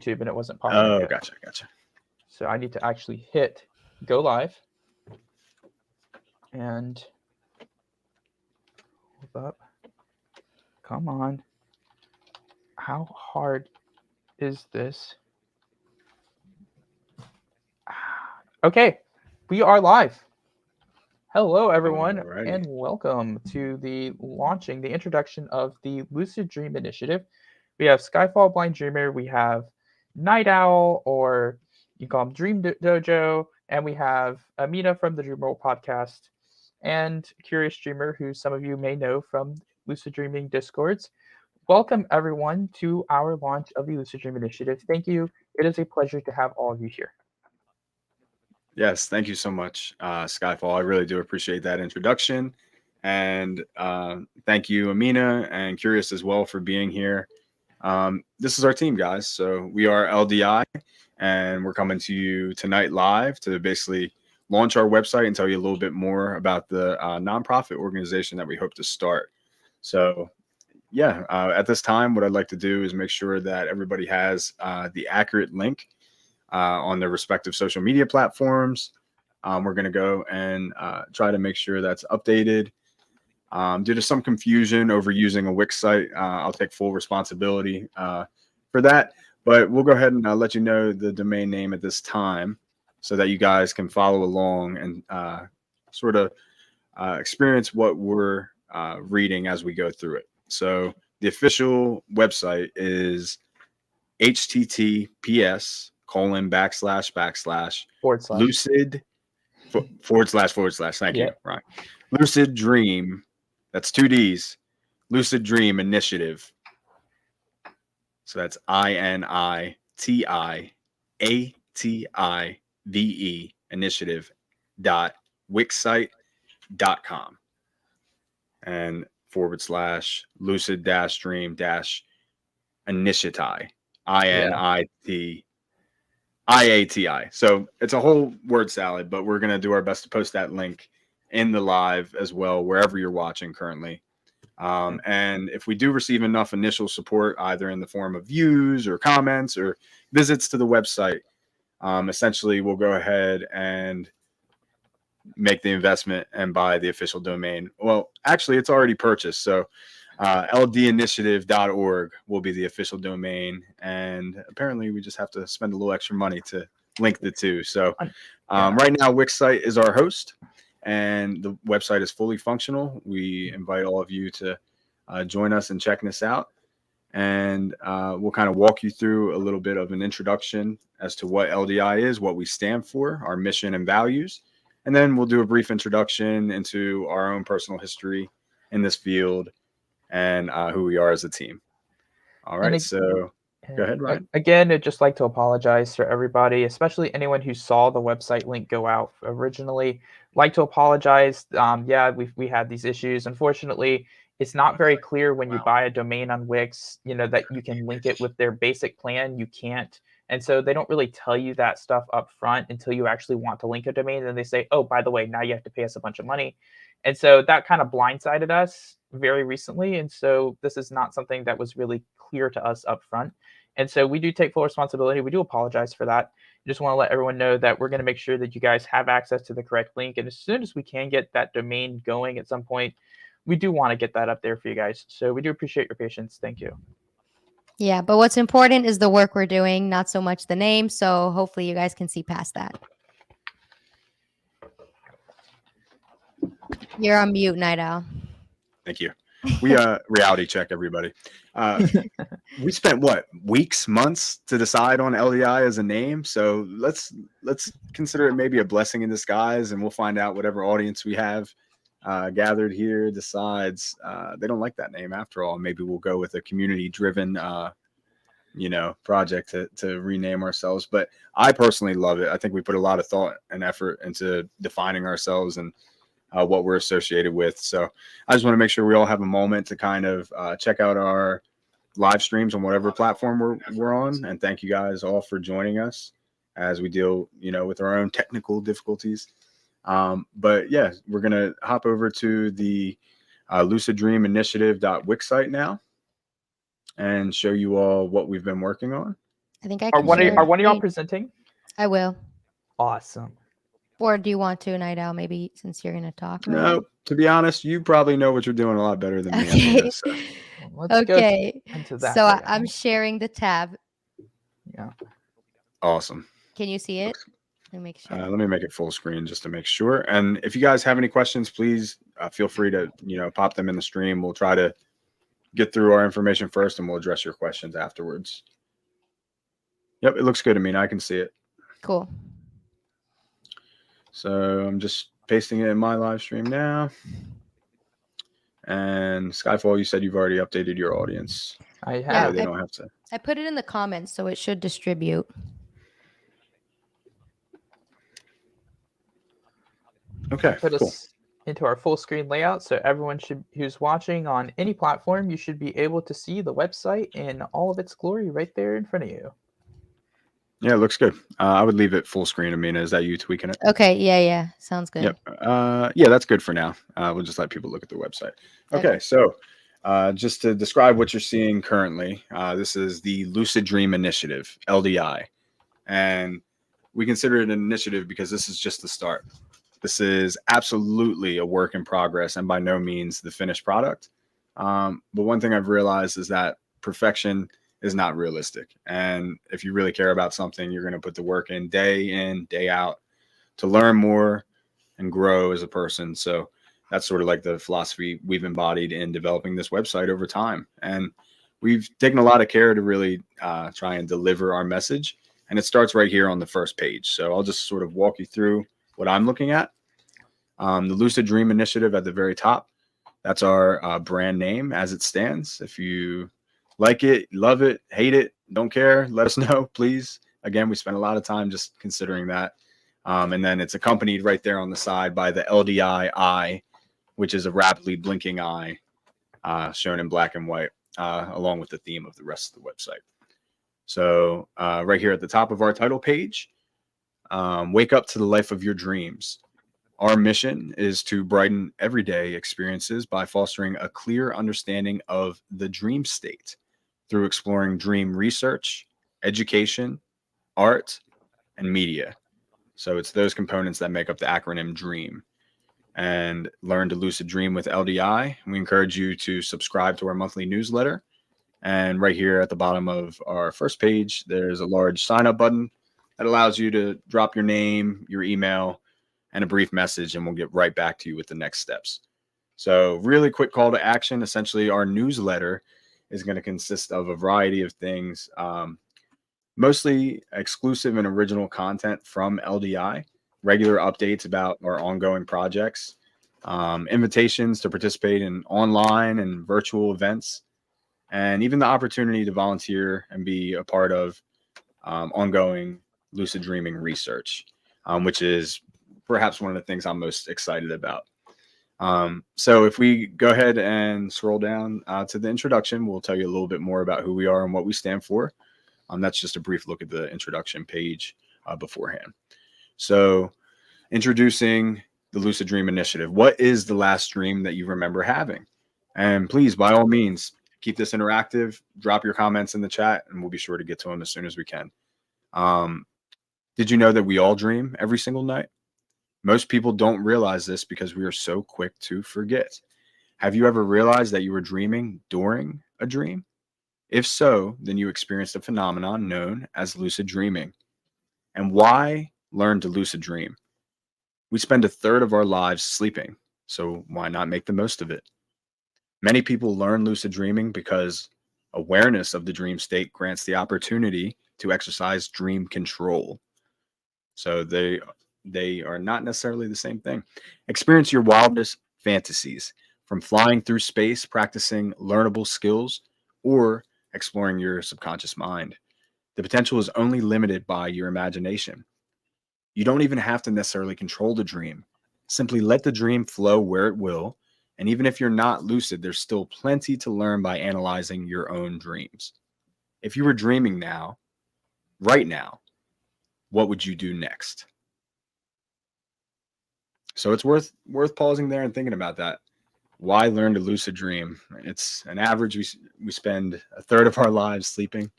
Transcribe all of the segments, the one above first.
YouTube and it wasn't popping up Oh, yet. gotcha. So I need to actually hit go live and hold up. Come on. How hard is this? Okay, we are live. Hello, everyone, Alrighty. and welcome to the introduction of the Lucid Dream Initiative. We have Skyfall Blind Dreamer, we have Night Owl, or you can call him Dream Dojo, and we have Amina from the Dream Roll podcast, and Curious Dreamer, who some of you may know from Lucid Dreaming Discords. Welcome, everyone, to our launch of the Lucid Dream Initiative. Thank you. It is a pleasure to have all of you here. Yes, thank you so much, Skyfall. I really do appreciate that introduction. And thank you, Amina, and Curious as well for being here. This is our team, guys. So we are LDI, and we're coming to you tonight live to basically launch our website and tell you a little bit more about the nonprofit organization that we hope to start. So, yeah, at this time, what I'd like to do is make sure that everybody has the accurate link on their respective social media platforms. We're going to go and try to make sure that's updated. Due to some confusion over using a Wix site, I'll take full responsibility for that. But we'll go ahead and let you know the domain name at this time so that you guys can follow along and sort of experience what we're reading as we go through it. So the official website is https:// lucid / thank you. Right. Lucid Dream. That's 2 D's. Lucid Dream Initiative. So that's INITIATIVE initiative.wixsite.com and / lucid dream initiati INITIATI. So it's a whole word salad, but we're going to do our best to post that link in the live as well, wherever you're watching currently. And if we do receive enough initial support, either in the form of views or comments or visits to the website, essentially we'll go ahead and make the investment and buy the official domain. Well, actually, it's already purchased. So ldinitiative.org will be the official domain. And apparently we just have to spend a little extra money to link the two. So right now, Wixsite is our host, and the website is fully functional. We invite all of you to join us in checking us out. And we'll kind of walk you through a little bit of an introduction as to what LDI is, what we stand for, our mission and values. And then we'll do a brief introduction into our own personal history in this field and who we are as a team. All right, so go ahead, Ryan. Again, I'd just like to apologize for everybody, especially anyone who saw the website link go out originally. Like to apologize. We had these issues. Unfortunately, it's not very clear when you buy a domain on Wix, that you can link it with their basic plan. You can't. And so they don't really tell you that stuff up front until you actually want to link a domain. And they say, oh, by the way, now you have to pay us a bunch of money. And so that kind of blindsided us very recently. And so this is not something that was really clear to us up front. And so we do take full responsibility. We do apologize for that. Just want to let everyone know that we're going to make sure that you guys have access to the correct link. And as soon as we can get that domain going at some point, we do want to get that up there for you guys. So we do appreciate your patience. Thank you. Yeah, but what's important is the work we're doing, not so much the name. So hopefully you guys can see past that. You're on mute, Night Owl. Thank you. We reality check everybody. We spent weeks, months to decide on LDI as a name. So let's consider it maybe a blessing in disguise, and we'll find out whatever audience we have gathered here decides they don't like that name after all. Maybe we'll go with a community-driven project to rename ourselves. But I personally love it. I think we put a lot of thought and effort into defining ourselves and what we're associated with. So I just want to make sure we all have a moment to kind of check out our live streams on whatever platform we're on. And thank you guys all for joining us as we deal, with our own technical difficulties. But yeah, we're going to hop over to the Lucid Dream Initiative.wix site now and show you all what we've been working on. I think I Are can one share. of y'all screen. presenting? I will. Awesome. Or do you want to, Night Owl? Maybe since you're gonna talk about No, it. to be honest, you probably know what you're doing a lot better than me, Amina. Okay. So Well, let's go Okay. into that So I'm layout. sharing the tab. Yeah. awesome. Can you see it? Let me make sure. Let me make it full screen just to make sure. And if you guys have any questions, please feel free to pop them in the stream. We'll try to get through our information first, and we'll address your questions afterwards. Yep, it looks good to me. I can see it. Cool. So I'm just pasting it in my live stream now. And Skyfall, you said you've already updated your audience. I Yeah, have. They don't have to. I put it in the comments, so it should distribute. Okay, Put cool. us into our full screen layout, so everyone who's watching on any platform, you should be able to see the website in all of its glory right there in front of you. Yeah, it looks good. I would leave it full screen. Amina, is that you tweaking it? Okay. Yeah. Sounds good. Yep. Yeah, that's good for now. We'll just let people look at the website. Okay. So just to describe what you're seeing currently, this is the Lucid Dream Initiative, LDI. And we consider it an initiative because this is just the start. This is absolutely a work in progress and by no means the finished product. But one thing I've realized is that perfection is not realistic. And if you really care about something, you're going to put the work in, day out to learn more and grow as a person. So that's sort of like the philosophy we've embodied in developing this website over time. And we've taken a lot of care to really try and deliver our message. And it starts right here on the first page. So I'll just sort of walk you through what I'm looking at. The Lucid Dream Initiative at the very top. That's our brand name as it stands. If you like it, love it, hate it, don't care, let us know, please. Again, we spend a lot of time just considering that. And then it's accompanied right there on the side by the LDI eye, which is a rapidly blinking eye shown in black and white, along with the theme of the rest of the website. So right here at the top of our title page, wake up to the life of your dreams. Our mission is to brighten everyday experiences by fostering a clear understanding of the dream state through exploring dream research, education, art, and media. So it's those components that make up the acronym DREAM. And learn to lucid dream with LDI. We encourage you to subscribe to our monthly newsletter. And right here at the bottom of our first page, there's a large sign up button that allows you to drop your name, your email, and a brief message, and we'll get right back to you with the next steps. So really quick call to action. Essentially, our newsletter is going to consist of a variety of things, mostly exclusive and original content from LDI, regular updates about our ongoing projects, invitations to participate in online and virtual events, and even the opportunity to volunteer and be a part of ongoing lucid dreaming research, which is perhaps one of the things I'm most excited about. So if we go ahead and scroll down to the introduction, we'll tell you a little bit more about who we are and what we stand for. That's just a brief look at the introduction page beforehand. So introducing the Lucid Dream Initiative. What is the last dream that you remember having? And please, by all means, keep this interactive. Drop your comments in the chat, and we'll be sure to get to them as soon as we can. Did you know that we all dream every single night? Most people don't realize this because we are so quick to forget. Have you ever realized that you were dreaming during a dream? If so, then you experienced a phenomenon known as lucid dreaming. And why learn to lucid dream? We spend a third of our lives sleeping, so why not make the most of it? Many people learn lucid dreaming because awareness of the dream state grants the opportunity to exercise dream control. So they are not necessarily the same thing. Experience your wildest fantasies, from flying through space, practicing learnable skills, or exploring your subconscious mind. The potential is only limited by your imagination. You don't even have to necessarily control the dream. Simply let the dream flow where it will. And even if you're not lucid, there's still plenty to learn by analyzing your own dreams. If you were dreaming now, right now, what would you do next? So it's worth pausing there and thinking about that. Why learn to lucid dream? It's an average. We spend a third of our lives sleeping.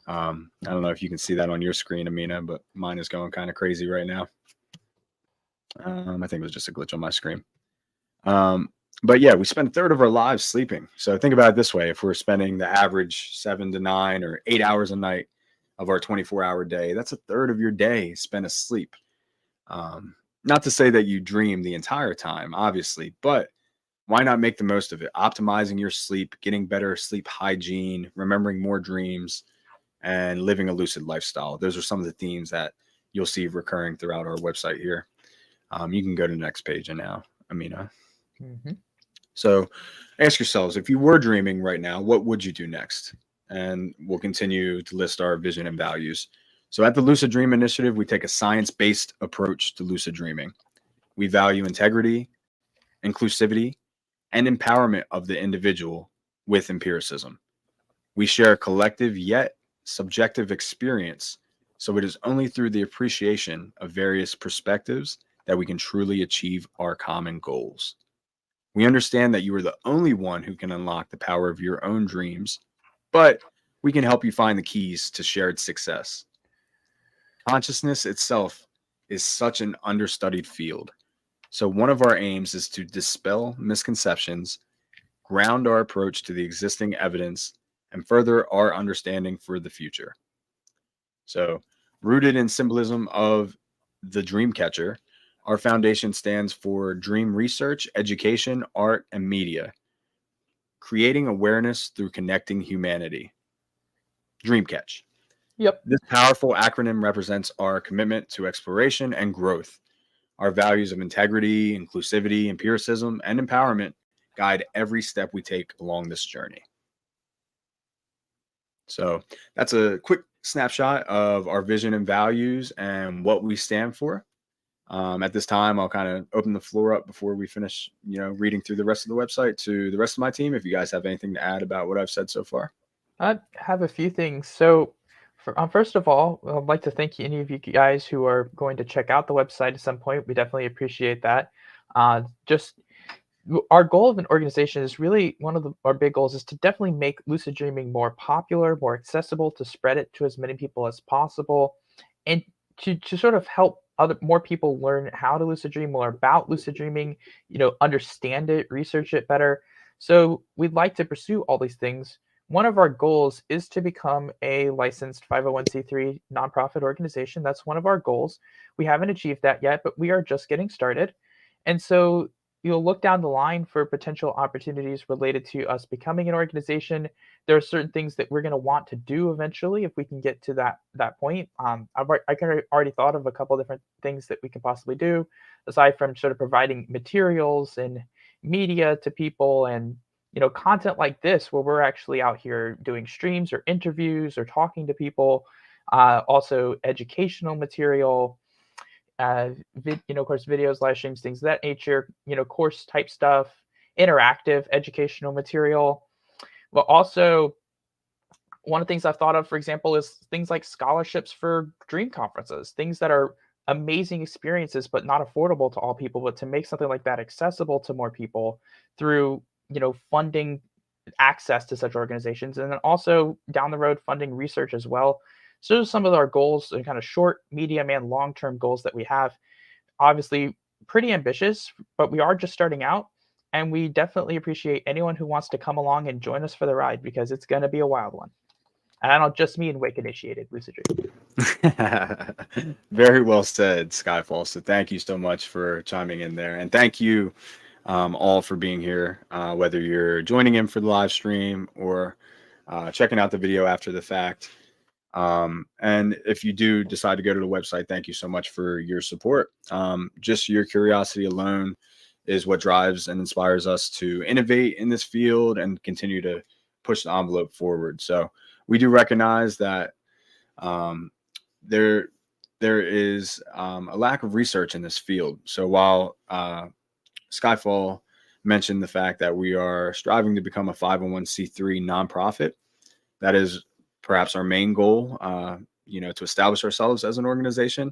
I don't know if you can see that on your screen, Amina, but mine is going kind of crazy right now. I think it was just a glitch on my screen. But yeah, we spend a third of our lives sleeping. So think about it this way. If we're spending the average 7 to 9 or 8 hours a night of our 24-hour day, that's a third of your day spent asleep. Not to say that you dream the entire time, obviously, but why not make the most of it? Optimizing your sleep, getting better sleep hygiene, remembering more dreams, and living a lucid lifestyle. Those are some of the themes that you'll see recurring throughout our website here. You can go to the next page now, Amina. Mm-hmm. So ask yourselves, if you were dreaming right now, what would you do next? And we'll continue to list our vision and values. So at the Lucid Dream Initiative, we take a science-based approach to lucid dreaming. We value integrity, inclusivity, and empowerment of the individual with empiricism. We share a collective yet subjective experience, so it is only through the appreciation of various perspectives that we can truly achieve our common goals. We understand that you are the only one who can unlock the power of your own dreams, but we can help you find the keys to shared success. Consciousness itself is such an understudied field. So, one of our aims is to dispel misconceptions, ground our approach to the existing evidence, and further our understanding for the future. So, rooted in symbolism of the dream catcher, our foundation stands for dream research, education, art, and media, creating awareness through connecting humanity. Dreamcatch. Yep. This powerful acronym represents our commitment to exploration and growth. Our values of integrity, inclusivity, empiricism, and empowerment guide every step we take along this journey. So that's a quick snapshot of our vision and values and what we stand for. At this time, I'll kind of open the floor up before we finish, reading through the rest of the website to the rest of my team. If you guys have anything to add about what I've said so far. I have a few things. So, first of all, I'd like to thank any of you guys who are going to check out the website at some point. We definitely appreciate that. Just our goal of an organization is really one of our big goals is to definitely make lucid dreaming more popular, more accessible, to spread it to as many people as possible, and to sort of help more people learn how to lucid dream, more about lucid dreaming, understand it, research it better. So we'd like to pursue all these things. One of our goals is to become a licensed 501c3 nonprofit organization. That's one of our goals. We haven't achieved that yet, but we are just getting started. And so you'll look down the line for potential opportunities related to us becoming an organization. There are certain things that we're going to want to do eventually if we can get to that point. I can already thought of a couple of different things that we could possibly do, aside from sort of providing materials and media to people and content like this where we're actually out here doing streams or interviews or talking to people. Also educational material, of course, videos, live streams, things of that nature, course type stuff, interactive educational material. But also, one of the things I've thought of, for example, is things like scholarships for dream conferences, things that are amazing experiences, but not affordable to all people, but to make something like that accessible to more people through, funding access to such organizations. And then also down the road, funding research as well. So those are some of our goals, and kind of short, medium, and long-term goals that we have. Obviously, pretty ambitious, but we are just starting out. And we definitely appreciate anyone who wants to come along and join us for the ride, because it's going to be a wild one. And I don't just mean Wake initiated lucid dream. Very well said, Skyfall. So thank you so much for chiming in there. And thank you all for being here, whether you're joining in for the live stream or checking out the video after the fact. And if you do decide to go to the website, thank you so much for your support. Just your curiosity alone is what drives and inspires us to innovate in this field and continue to push the envelope forward. So we do recognize that there is a lack of research in this field. So while Skyfall mentioned the fact that we are striving to become a 501c3 nonprofit, that is perhaps our main goal, to establish ourselves as an organization.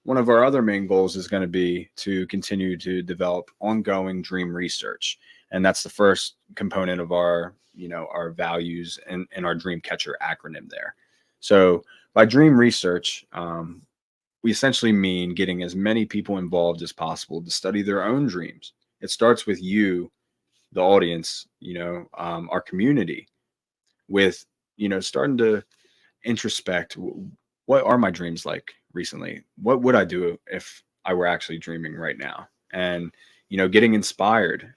One of our other main goals is going to be to continue to develop ongoing dream research. And that's the first component of our values and our dream catcher acronym there. So by dream research, we essentially mean getting as many people involved as possible to study their own dreams. It starts with you, the audience, our community, with, starting to introspect, what are my dreams like recently? What would I do if I were actually dreaming right now? And, getting inspired,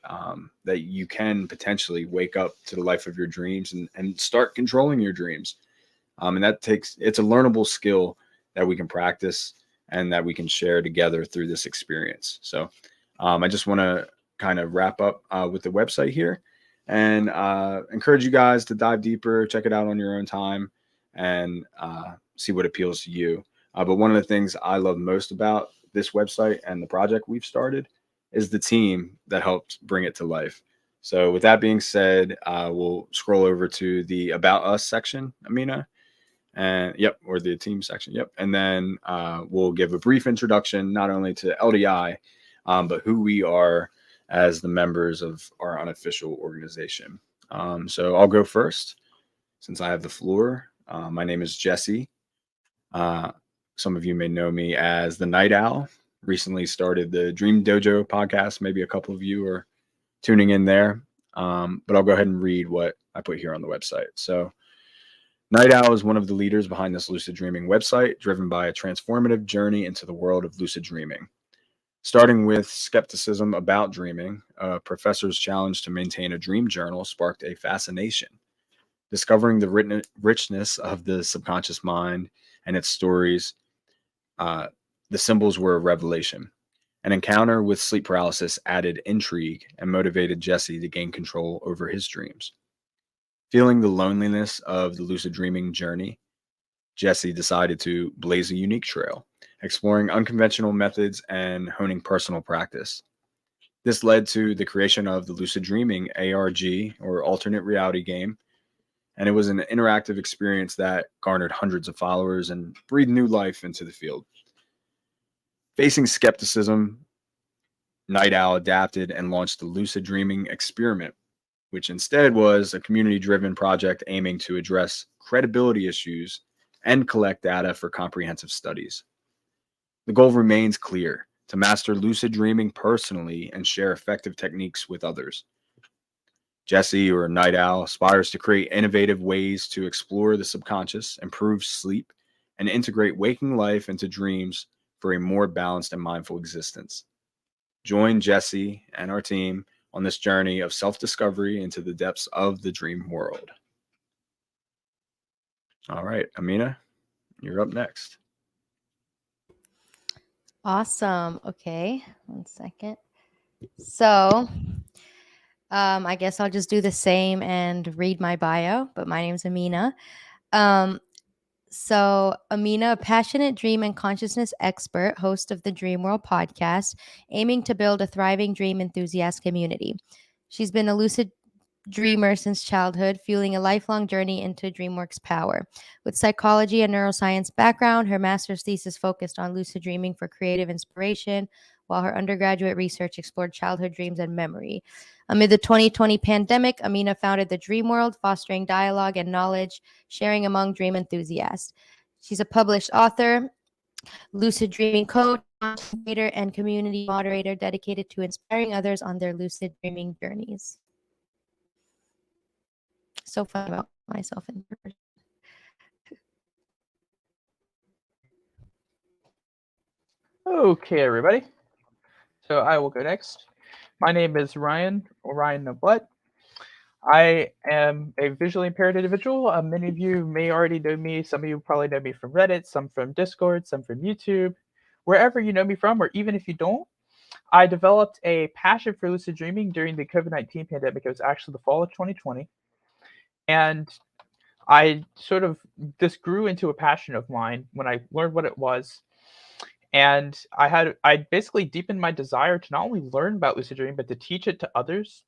that you can potentially wake up to the life of your dreams and start controlling your dreams. And it's a learnable skill that we can practice and that we can share together through this experience. So I just want to kind of wrap up with the website here and encourage you guys to dive deeper, check it out on your own time, and see what appeals to you. But one of the things I love most about this website and the project we've started is the team that helped bring it to life. So with that being said, we'll scroll over to the About Us section, Amina. And or the team section. And then we'll give a brief introduction, not only to LDI, but who we are as the members of our unofficial organization. So I'll go first since I have the floor. My name is Jesse. Some of you may know me as the Night Owl. Recently started the Dream Dojo podcast. Maybe a couple of you are tuning in there. But I'll go ahead and read what I put here on the website. So Night Owl is one of the leaders behind this lucid dreaming website, driven by a transformative journey into the world of lucid dreaming. Starting with skepticism about dreaming, a professor's challenge to maintain a dream journal sparked a fascination. Discovering the richness of the subconscious mind and its stories, the symbols were a revelation. An encounter with sleep paralysis added intrigue and motivated Jesse to gain control over his dreams. Feeling the loneliness of the lucid dreaming journey, Jesse decided to blaze a unique trail, exploring unconventional methods and honing personal practice. This led to the creation of the Lucid Dreaming ARG, or alternate reality game, and it was an interactive experience that garnered hundreds of followers and breathed new life into the field. Facing skepticism, Night Owl adapted and launched the Lucid Dreaming Experiment, which instead was a community-driven project aiming to address credibility issues and collect data for comprehensive studies. The goal remains clear: to master lucid dreaming personally and share effective techniques with others. Jesse, or Night Owl, aspires to create innovative ways to explore the subconscious, improve sleep, and integrate waking life into dreams for a more balanced and mindful existence. Join Jesse and our team on this journey of self-discovery into the depths of the dream world. All right, Amina, you're up next. Awesome. Okay, 1 second. So, I guess I'll just do the same and read my bio, but my name's Amina. So, Amina, a passionate dream and consciousness expert, host of the Dream World podcast, aiming to build a thriving dream enthusiast community. She's been a lucid dreamer since childhood, fueling a lifelong journey into DreamWorks power. With psychology and neuroscience background, her master's thesis focused on lucid dreaming for creative inspiration, while her undergraduate research explored childhood dreams and memory. Amid the 2020 pandemic, Amina founded the Dream World, fostering dialogue and knowledge sharing among dream enthusiasts. She's a published author, lucid dreaming coach, content creator, and community moderator dedicated to inspiring others on their lucid dreaming journeys. So funny about myself in person. Okay, everybody. So I will go next. My name is Ryan, or Ryan Noblet. I am a visually impaired individual. Many of you may already know me. Some of you probably know me from Reddit, some from Discord, some from YouTube. Wherever you know me from, or even if you don't, I developed a passion for lucid dreaming during the COVID-19 pandemic. It was actually the fall of 2020. And this grew into a passion of mine when I learned what it was. And I basically deepened my desire to not only learn about lucid dreaming, but to teach it to others.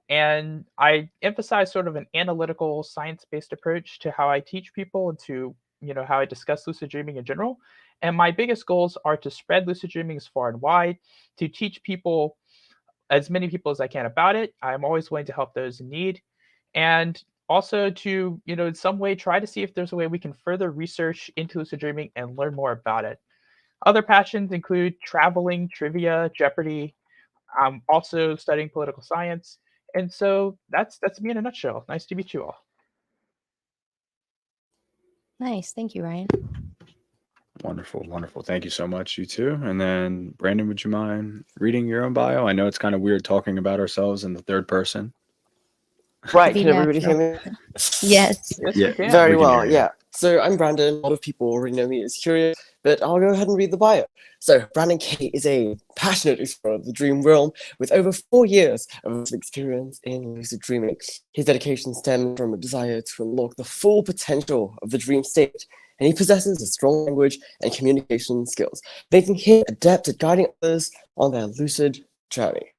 And I emphasize sort of an analytical, science-based approach to how I teach people and to, how I discuss lucid dreaming in general. And my biggest goals are to spread lucid dreaming as far and wide, to teach people, as many people as I can, about it. I'm always willing to help those in need. And Also to, in some way try to see if there's a way we can further research into lucid dreaming and learn more about it. Other passions include traveling, trivia, Jeopardy, also studying political science. And so that's me in a nutshell. Nice to meet you all. Nice. Thank you, Ryan. Wonderful, wonderful. Thank you so much, you too. And then, Brandon, would you mind reading your own bio? I know it's kind of weird talking about ourselves in the third person. Right, Be can everybody hear natural. me? Yes. Yes, Yeah, we can. Very we can hear well, you. yeah. So I'm Brandon. A lot of people already know me as Curious, but I'll go ahead and read the bio. So Brandon K is a passionate explorer of the dream realm with over 4 years of experience in lucid dreaming. His dedication stems from a desire to unlock the full potential of the dream state, and he possesses a strong language and communication skills, making him adept at guiding others on their lucid journey.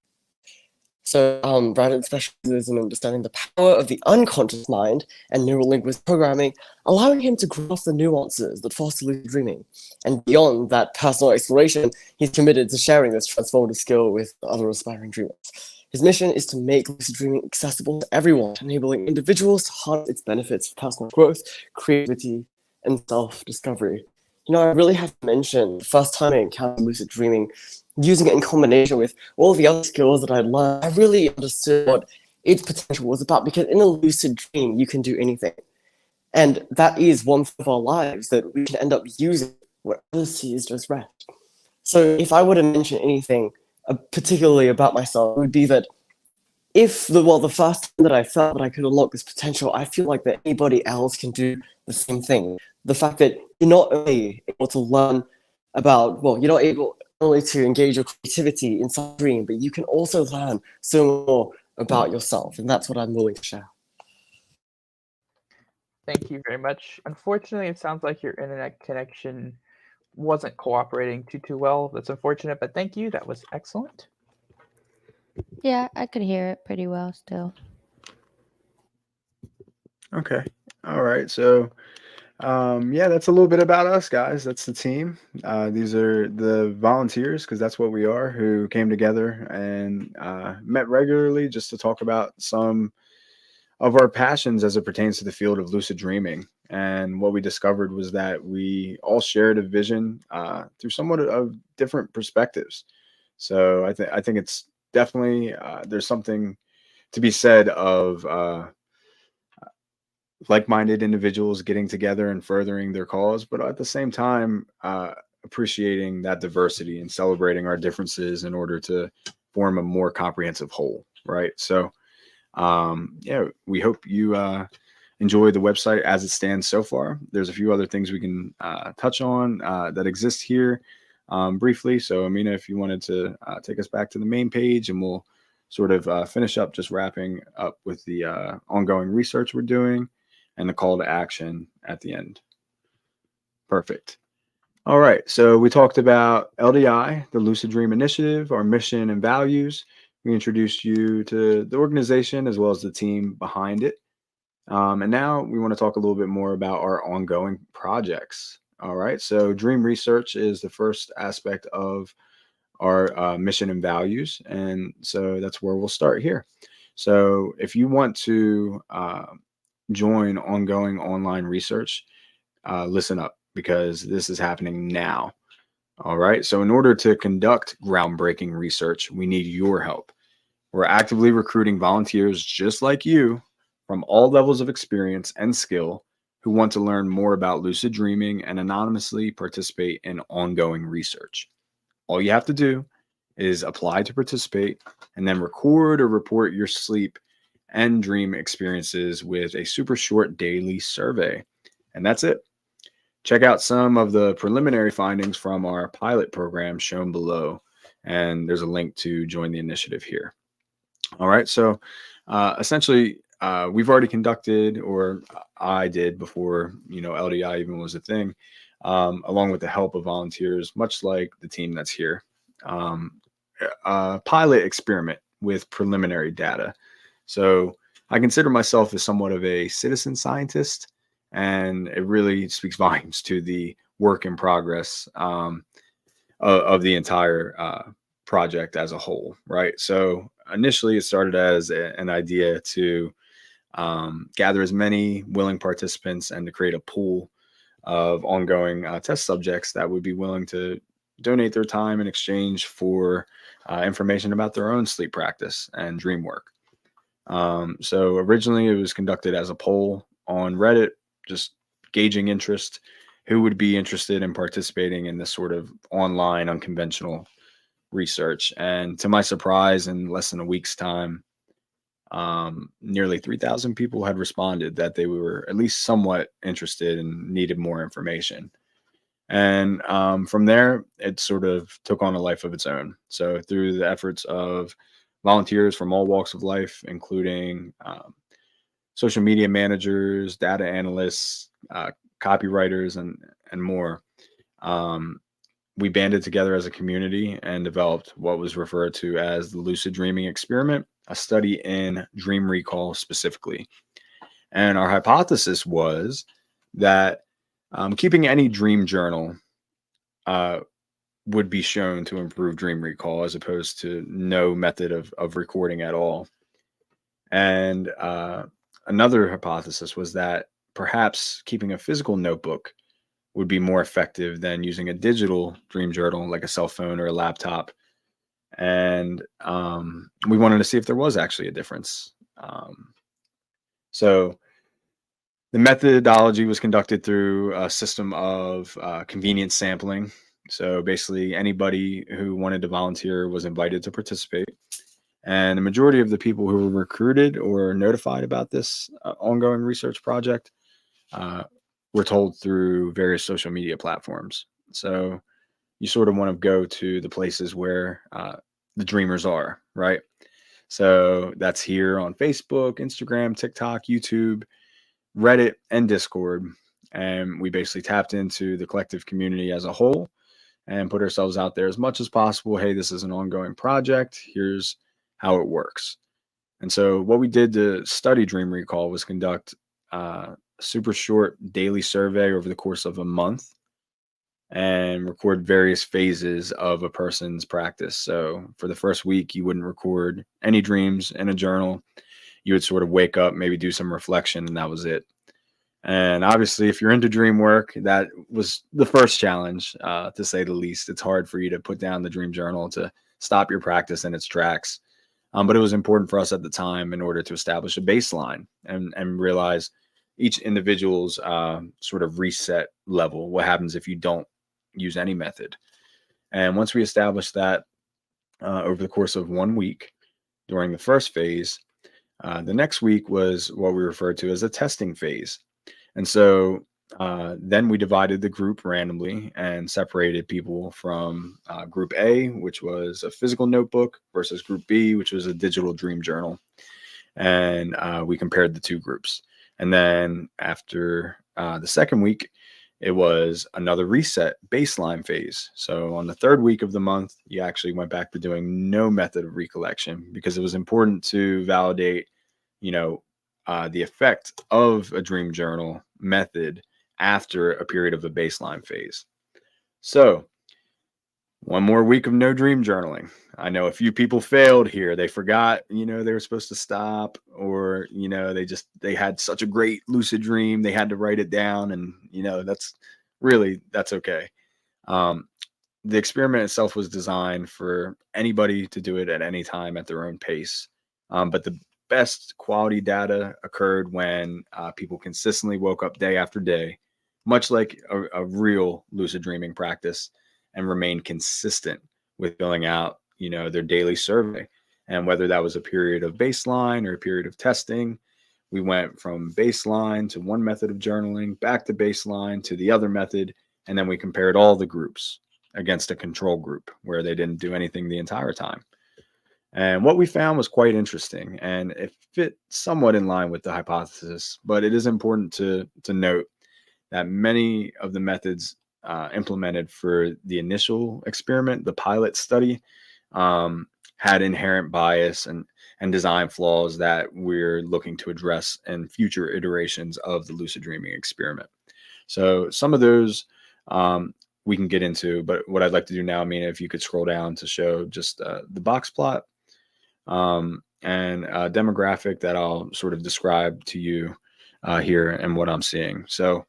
So Brandon specializes in understanding the power of the unconscious mind and neurolinguistic programming, allowing him to grasp the nuances that foster lucid dreaming. And beyond that personal exploration, he's committed to sharing this transformative skill with other aspiring dreamers. His mission is to make lucid dreaming accessible to everyone, enabling individuals to harness its benefits for personal growth, creativity, and self-discovery. I really have to mention the first time I encountered lucid dreaming, using it in combination with all the other skills that I'd learned, I really understood what its potential was about, because in a lucid dream, you can do anything. And that is one of our lives that we can end up using what others see as just rest. So if I were to mention anything particularly about myself, it would be that if the first time that I felt that I could unlock this potential, I feel like that anybody else can do the same thing. The fact that you're not only able to learn about, you're not able only to engage your creativity in some dream, but you can also learn so more about yourself, and that's what I'm willing to share. Thank you very much. Unfortunately, it sounds like your internet connection wasn't cooperating too well. That's unfortunate, but thank you. That was excellent. Yeah, I could hear it pretty well still. Okay. All right. So, yeah, that's a little bit about us, guys. That's the team. These are the volunteers, because that's what we are, who came together and met regularly just to talk about some of our passions as it pertains to the field of lucid dreaming. And what we discovered was that we all shared a vision through somewhat of different perspectives. So I think it's definitely there's something to be said of like-minded individuals getting together and furthering their cause, but at the same time, appreciating that diversity and celebrating our differences in order to form a more comprehensive whole, right? So, yeah, we hope you enjoy the website as it stands so far. There's a few other things we can touch on that exist here briefly. So, Amina, if you wanted to take us back to the main page, and we'll sort of finish up just wrapping up with the ongoing research we're doing and the call to action at the end. Perfect. All right. So we talked about LDI, the Lucid Dream Initiative, our mission and values. We introduced you to the organization as well as the team behind it. And now we want to talk a little bit more about our ongoing projects. All right. So dream research is the first aspect of our mission and values. And so that's where we'll start here. So if you want to join ongoing online research, listen up, because this is happening now. All right. So in order to conduct groundbreaking research, we need your help. We're actively recruiting volunteers just like you from all levels of experience and skill who want to learn more about lucid dreaming and anonymously participate in ongoing research. All you have to do is apply to participate and then record or report your sleep and dream experiences with a super short daily survey. And that's it. Check out some of the preliminary findings from our pilot program shown below, and there's a link to join the initiative here. All right, so essentially, we've already conducted, or I did before, LDI even was a thing, along with the help of volunteers, much like the team that's here, a pilot experiment with preliminary data. So I consider myself as somewhat of a citizen scientist, and it really speaks volumes to the work in progress of the entire project as a whole, right? So initially it started as an idea to gather as many willing participants and to create a pool of ongoing test subjects that would be willing to donate their time in exchange for information about their own sleep practice and dream work. So originally it was conducted as a poll on Reddit, just gauging interest, who would be interested in participating in this sort of online unconventional research. And to my surprise, in less than a week's time, nearly 3,000 people had responded that they were at least somewhat interested and needed more information. And from there, it sort of took on a life of its own. So through the efforts of volunteers from all walks of life, including social media managers, data analysts, copywriters, and more, we banded together as a community and developed what was referred to as the Lucid Dreaming Experiment, a study in dream recall specifically. And our hypothesis was that keeping any dream journal would be shown to improve dream recall as opposed to no method of recording at all. And another hypothesis was that perhaps keeping a physical notebook would be more effective than using a digital dream journal like a cell phone or a laptop. And we wanted to see if there was actually a difference. So the methodology was conducted through a system of convenience sampling. So basically, anybody who wanted to volunteer was invited to participate. And the majority of the people who were recruited or notified about this ongoing research project were told through various social media platforms. So you sort of want to go to the places where the dreamers are, right? So that's here on Facebook, Instagram, TikTok, YouTube, Reddit, and Discord. And we basically tapped into the collective community as a whole and put ourselves out there as much as possible. Hey, this is an ongoing project. Here's how it works. And so what we did to study dream recall was conduct a super short daily survey over the course of a month and record various phases of a person's practice. So for the first week, you wouldn't record any dreams in a journal. You would sort of wake up, maybe do some reflection, and that was it. And obviously, if you're into dream work, that was the first challenge, to say the least. It's hard for you to put down the dream journal to stop your practice in its tracks. But it was important for us at the time in order to establish a baseline and realize each individual's sort of reset level. What happens if you don't use any method? And once we established that over the course of 1 week during the first phase, the next week was what we referred to as a testing phase. And so then we divided the group randomly and separated people from group A, which was a physical notebook, versus group B, which was a digital dream journal. And we compared the two groups. And then after the second week, it was another reset baseline phase. So on the third week of the month, you actually went back to doing no method of recollection because it was important to validate, the effect of a dream journal method after a period of a baseline phase. So one more week of no dream journaling. I know a few people failed here. They forgot, they were supposed to stop, or, they had such a great lucid dream. They had to write it down. And, that's okay. The experiment itself was designed for anybody to do it at any time at their own pace. But the best quality data occurred when people consistently woke up day after day, much like a real lucid dreaming practice, and remained consistent with filling out, their daily survey. And whether that was a period of baseline or a period of testing, we went from baseline to one method of journaling, back to baseline to the other method, and then we compared all the groups against a control group where they didn't do anything the entire time. And what we found was quite interesting, and it fit somewhat in line with the hypothesis, but it is important to note that many of the methods implemented for the initial experiment, the pilot study, had inherent bias and design flaws that we're looking to address in future iterations of the lucid dreaming experiment. So some of those we can get into, but what I'd like to do now, Mina, if you could scroll down to show just the box plot. and a demographic that I'll sort of describe to you here and what I'm seeing. So,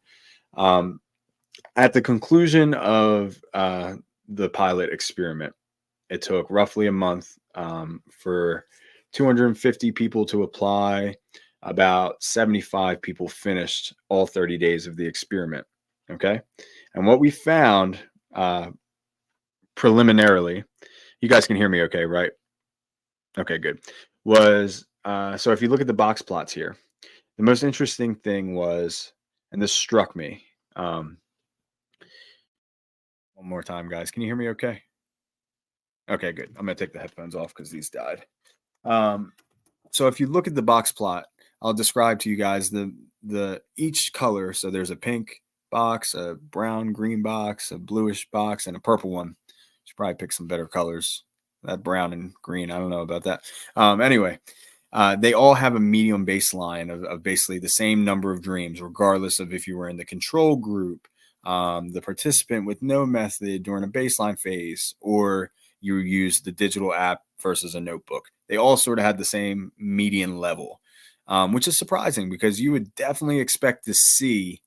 at the conclusion of the pilot experiment, it took roughly a month for 250 people to apply. About 75 people finished all 30 days of the experiment. Okay. And what we found preliminarily, you guys can hear me okay, right? Okay, good. Was so if you look at the box plots here, the most interesting thing was, and this struck me. One more time, guys. Can you hear me okay? Okay, good. I'm going to take the headphones off because these died. So if you look at the box plot, I'll describe to you guys the each color. So there's a pink box, a brown green box, a bluish box, and a purple one. Should probably pick some better colors. That brown and green, I don't know about that. Anyway, they all have a medium baseline of basically the same number of dreams, regardless of if you were in the control group, the participant with no method during a baseline phase, or you use the digital app versus a notebook. They all sort of had the same median level, which is surprising because you would definitely expect to see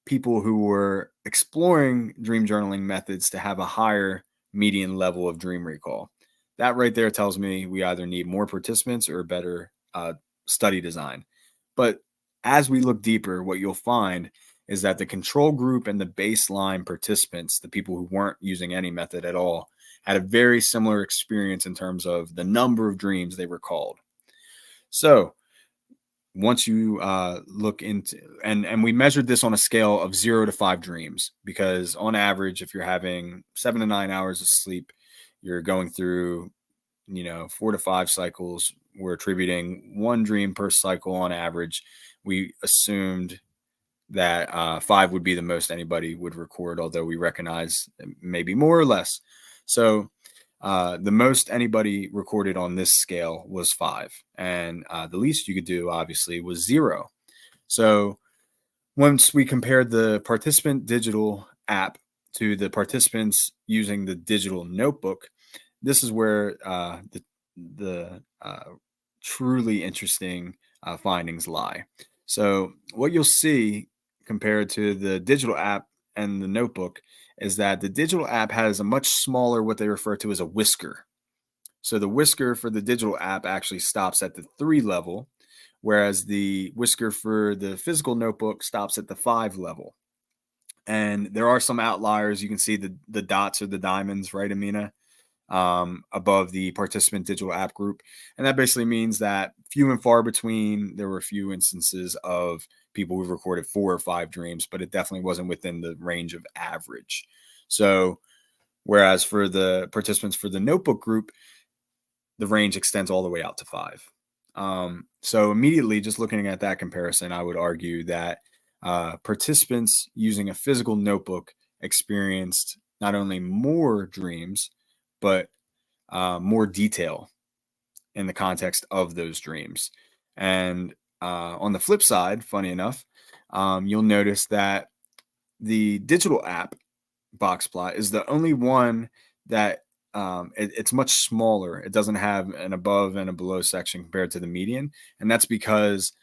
people who were exploring dream journaling methods to have a higher median level of dream recall. That right there tells me we either need more participants or better study design. But as we look deeper, what you'll find is that the control group and the baseline participants, the people who weren't using any method at all, had a very similar experience in terms of the number of dreams they recalled. So once you look into, and we measured this on a scale of 0 to 5 dreams, because on average, if you're having 7 to 9 hours of sleep, you're going through, 4 to 5 cycles. We're attributing 1 dream per cycle on average. We assumed that 5 would be the most anybody would record, although we recognize maybe more or less. So the most anybody recorded on this scale was 5. And the least you could do, obviously, was 0. So once we compared the participant digital app to the participants using the digital notebook, this is where the truly interesting findings lie. So what you'll see compared to the digital app and the notebook is that the digital app has a much smaller, what they refer to as a whisker. So the whisker for the digital app actually stops at the 3 level, whereas the whisker for the physical notebook stops at the 5 level. And there are some outliers. You can see the dots or the diamonds, right, Amina, above the participant digital app group. And that basically means that few and far between, there were a few instances of people who recorded 4 or 5 dreams, but it definitely wasn't within the range of average. So whereas for the participants for the notebook group, the range extends all the way out to 5. So immediately, just looking at that comparison, I would argue that participants using a physical notebook experienced not only more dreams, but more detail in the context of those dreams. And on the flip side, funny enough, you'll notice that the digital app box plot is the only one that it's much smaller. It doesn't have an above and a below section compared to the median. And that's because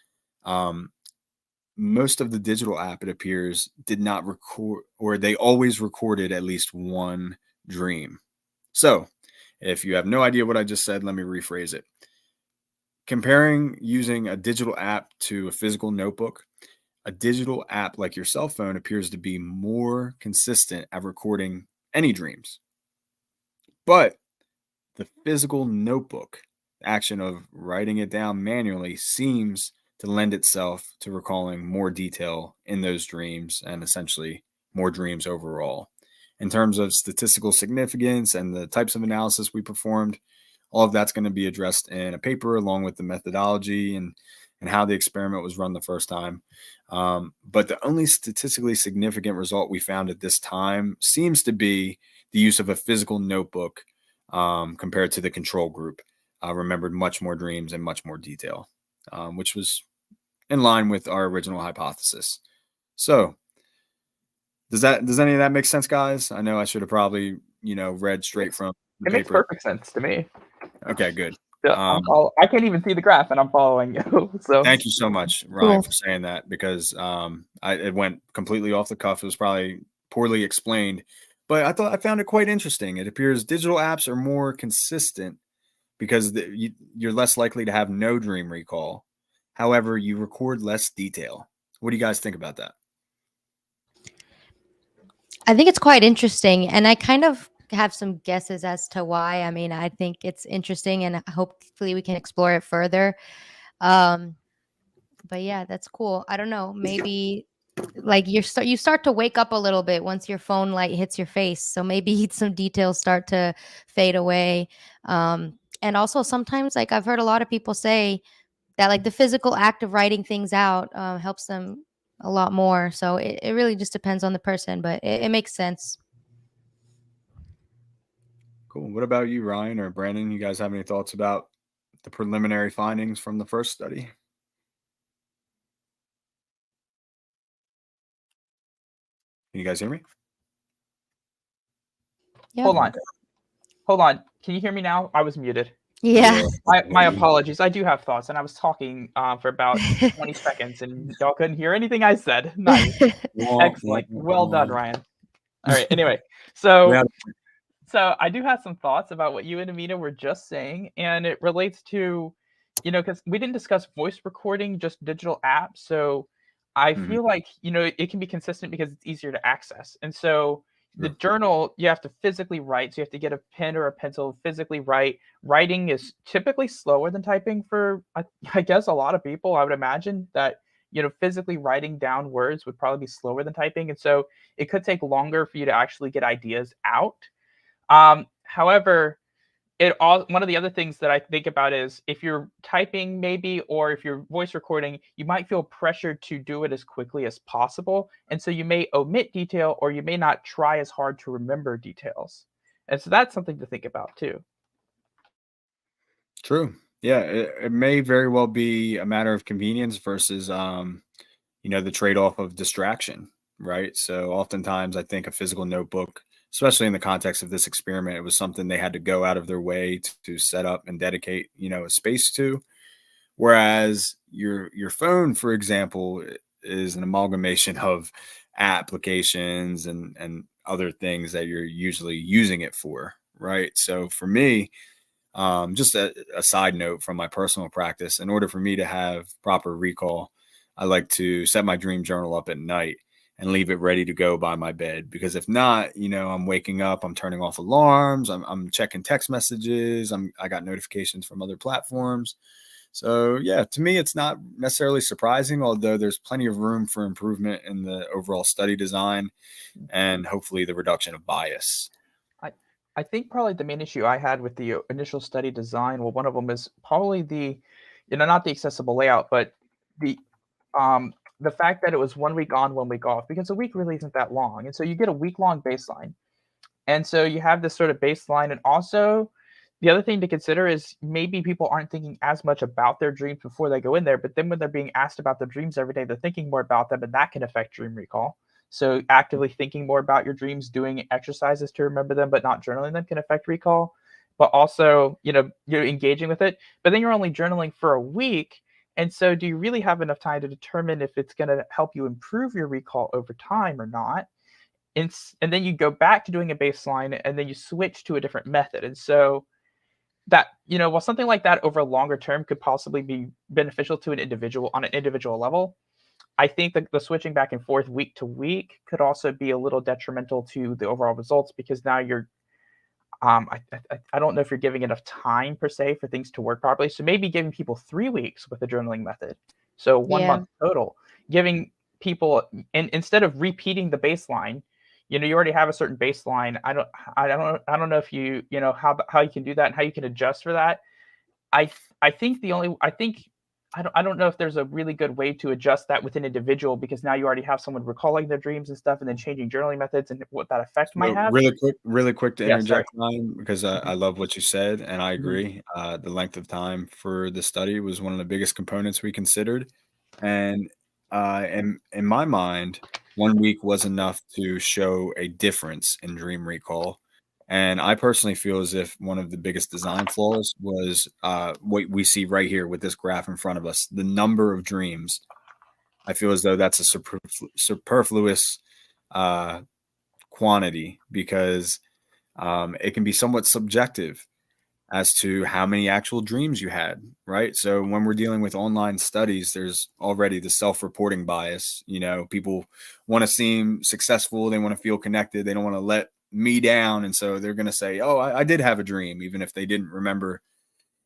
most of the digital app, it appears, did not record, or they always recorded at least 1 dream. So if you have no idea what I just said, let me rephrase it. Comparing using a digital app to a physical notebook, a digital app like your cell phone appears to be more consistent at recording any dreams. But the physical notebook, the action of writing it down manually, seems to lend itself to recalling more detail in those dreams and essentially more dreams overall. In terms of statistical significance and the types of analysis we performed, all of that's going to be addressed in a paper along with the methodology and how the experiment was run the first time. But the only statistically significant result we found at this time seems to be the use of a physical notebook compared to the control group. Remembered much more dreams and much more detail, which was in line with our original hypothesis. So does any of that make sense, guys? I know I should have probably, read straight from the It makes paper. perfect sense to me. Okay, good. I'm I can't even see the graph, and I'm following you. So Thank you so much, Ryan, Cool. for saying that, because it went completely off the cuff. It was probably poorly explained, but I found it quite interesting. It appears digital apps are more consistent because you're less likely to have no dream recall. However, you record less detail. What do you guys think about that? I think it's quite interesting, and I kind of have some guesses as to why. I mean, I think it's interesting, and hopefully we can explore it further. Um, but yeah, that's cool. I don't know, maybe like you start to wake up a little bit once your phone light hits your face, so maybe some details start to fade away. And also sometimes, like I've heard a lot of people say that like the physical act of writing things out helps them a lot more. So it really just depends on the person, but it makes sense. Cool. What about you, Ryan or Brandon? You guys have any thoughts about the preliminary findings from the first study? Can you guys hear me? Yeah. Hold on. Can you hear me now? I was muted. Yeah. My apologies. I do have thoughts, and I was talking for about 20 seconds, and y'all couldn't hear anything I said. Nice. Excellent. Well done, Ryan. All right. Anyway, so I do have some thoughts about what you and Amina were just saying, and it relates to, because we didn't discuss voice recording, just digital apps. So I feel like, it can be consistent because it's easier to access. And so the journal, you have to physically write. So you have to get a pen or a pencil, physically write. Writing is typically slower than typing for, I guess, a lot of people. I would imagine that, physically writing down words would probably be slower than typing. And so it could take longer for you to actually get ideas out. However, one of the other things that I think about is if you're typing maybe, or if you're voice recording, you might feel pressured to do it as quickly as possible. And so you may omit detail, or you may not try as hard to remember details. And so that's something to think about too. True. Yeah, it may very well be a matter of convenience versus the trade-off of distraction, right? So oftentimes I think a physical notebook, especially in the context of this experiment, it was something they had to go out of their way to set up and dedicate, a space to. Whereas your phone, for example, is an amalgamation of applications and other things that you're usually using it for, right? So for me, just a side note from my personal practice, in order for me to have proper recall, I like to set my dream journal up at night and leave it ready to go by my bed. Because if not, I'm waking up, I'm turning off alarms, I'm checking text messages, I got notifications from other platforms. So yeah, to me, it's not necessarily surprising, although there's plenty of room for improvement in the overall study design and hopefully the reduction of bias. I think probably the main issue I had with the initial study design, well, one of them is probably not the accessible layout, but the the fact that it was 1 week on, 1 week off, because a week really isn't that long. And so you get a week-long baseline. And so you have this sort of baseline. And also, the other thing to consider is maybe people aren't thinking as much about their dreams before they go in there, but then when they're being asked about their dreams every day, they're thinking more about them, and that can affect dream recall. So actively thinking more about your dreams, doing exercises to remember them, but not journaling them, can affect recall. But also, you're engaging with it, but then you're only journaling for a week. And so do you really have enough time to determine if it's going to help you improve your recall over time or not? And then you go back to doing a baseline, and then you switch to a different method. And so that, while something like that over a longer term could possibly be beneficial to an individual on an individual level, I think that the switching back and forth week to week could also be a little detrimental to the overall results, because now you're I don't know if you're giving enough time per se for things to work properly. So maybe giving people 3 weeks with the journaling method, so 1 month total, giving people, and instead of repeating the baseline, you already have a certain baseline. I don't know if how you can do that and how you can adjust for that. I think I don't know if there's a really good way to adjust that with an individual, because now you already have someone recalling their dreams and stuff, and then changing journaling methods and what that effect might have. Really quick to Yeah, interject, Ryan, because I love what you said, and I Mhm. agree. The length of time for the study was one of the biggest components we considered, and in my mind, 1 week was enough to show a difference in dream recall. And I personally feel as if one of the biggest design flaws was what we see right here with this graph in front of us, the number of dreams. I feel as though that's a superfluous quantity, because it can be somewhat subjective as to how many actual dreams you had, right? So when we're dealing with online studies, there's already the self-reporting bias. You know, people want to seem successful, they want to feel connected, they don't want to let me down, and so they're going to say, oh, I did have a dream, even if they didn't remember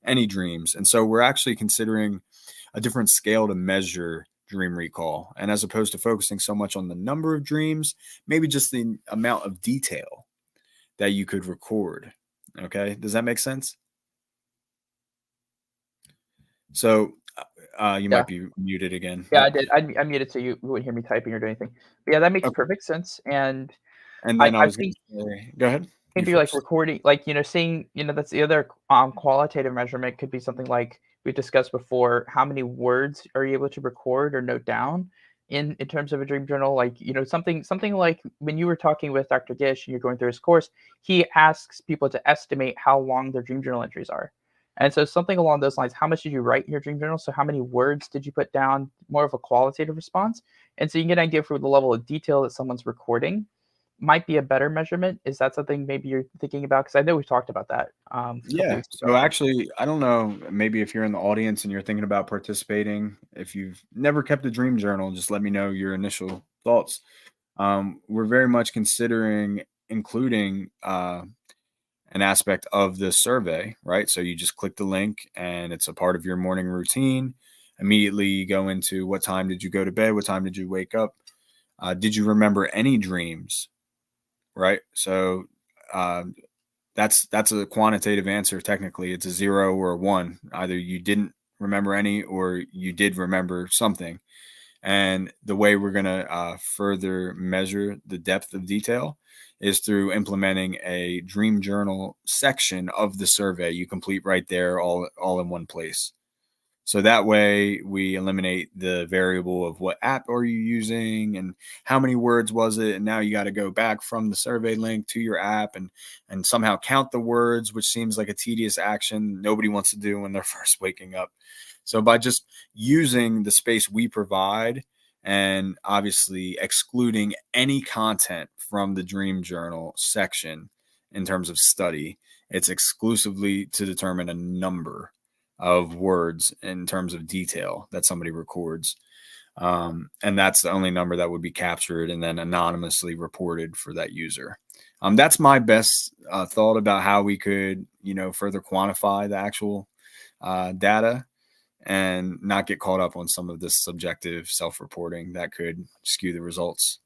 any dreams. And so we're actually considering a different scale to measure dream recall, and as opposed to focusing so much on the number of dreams, maybe just the amount of detail that you could record. Okay, does that make sense? So you Yeah. might be muted again. Yeah, I Yep. did. I muted so you wouldn't hear me typing or doing anything. But yeah, that makes Okay. perfect sense. And And I then I I was going think to say, go ahead. You maybe like first. recording, like, seeing, that's the other qualitative measurement could be something like we discussed before. How many words are you able to record or note down in terms of a dream journal? Like, something like when you were talking with Dr. Gish and you're going through his course, he asks people to estimate how long their dream journal entries are. And so something along those lines, how much did you write in your dream journal? So how many words did you put down? More of a qualitative response. And so you can get an idea for the level of detail that someone's recording might be a better measurement. Is that something maybe you're thinking about? Because I know we talked about that a couple Yeah. weeks So ago. actually, I don't know, maybe if you're in the audience and you're thinking about participating, if you've never kept a dream journal, just let me know your initial thoughts. We're very much considering including an aspect of the survey, right? So you just click the link and it's a part of your morning routine. Immediately you go into what time did you go to bed? What time did you wake up? Did you remember any dreams? Right. So that's a quantitative answer. Technically, it's a 0 or a 1. Either you didn't remember any or you did remember something. And the way we're going to further measure the depth of detail is through implementing a dream journal section of the survey you complete right there, all in one place. So that way we eliminate the variable of what app are you using and how many words was it. And now you got to go back from the survey link to your app and somehow count the words, which seems like a tedious action nobody wants to do when they're first waking up. So by just using the space we provide and obviously excluding any content from the dream journal section in terms of study, it's exclusively to determine a number of words in terms of detail that somebody records. And that's the only number that would be captured and then anonymously reported for that user. That's my best thought about how we could, further quantify the actual data and not get caught up on some of this subjective self-reporting that could skew the results.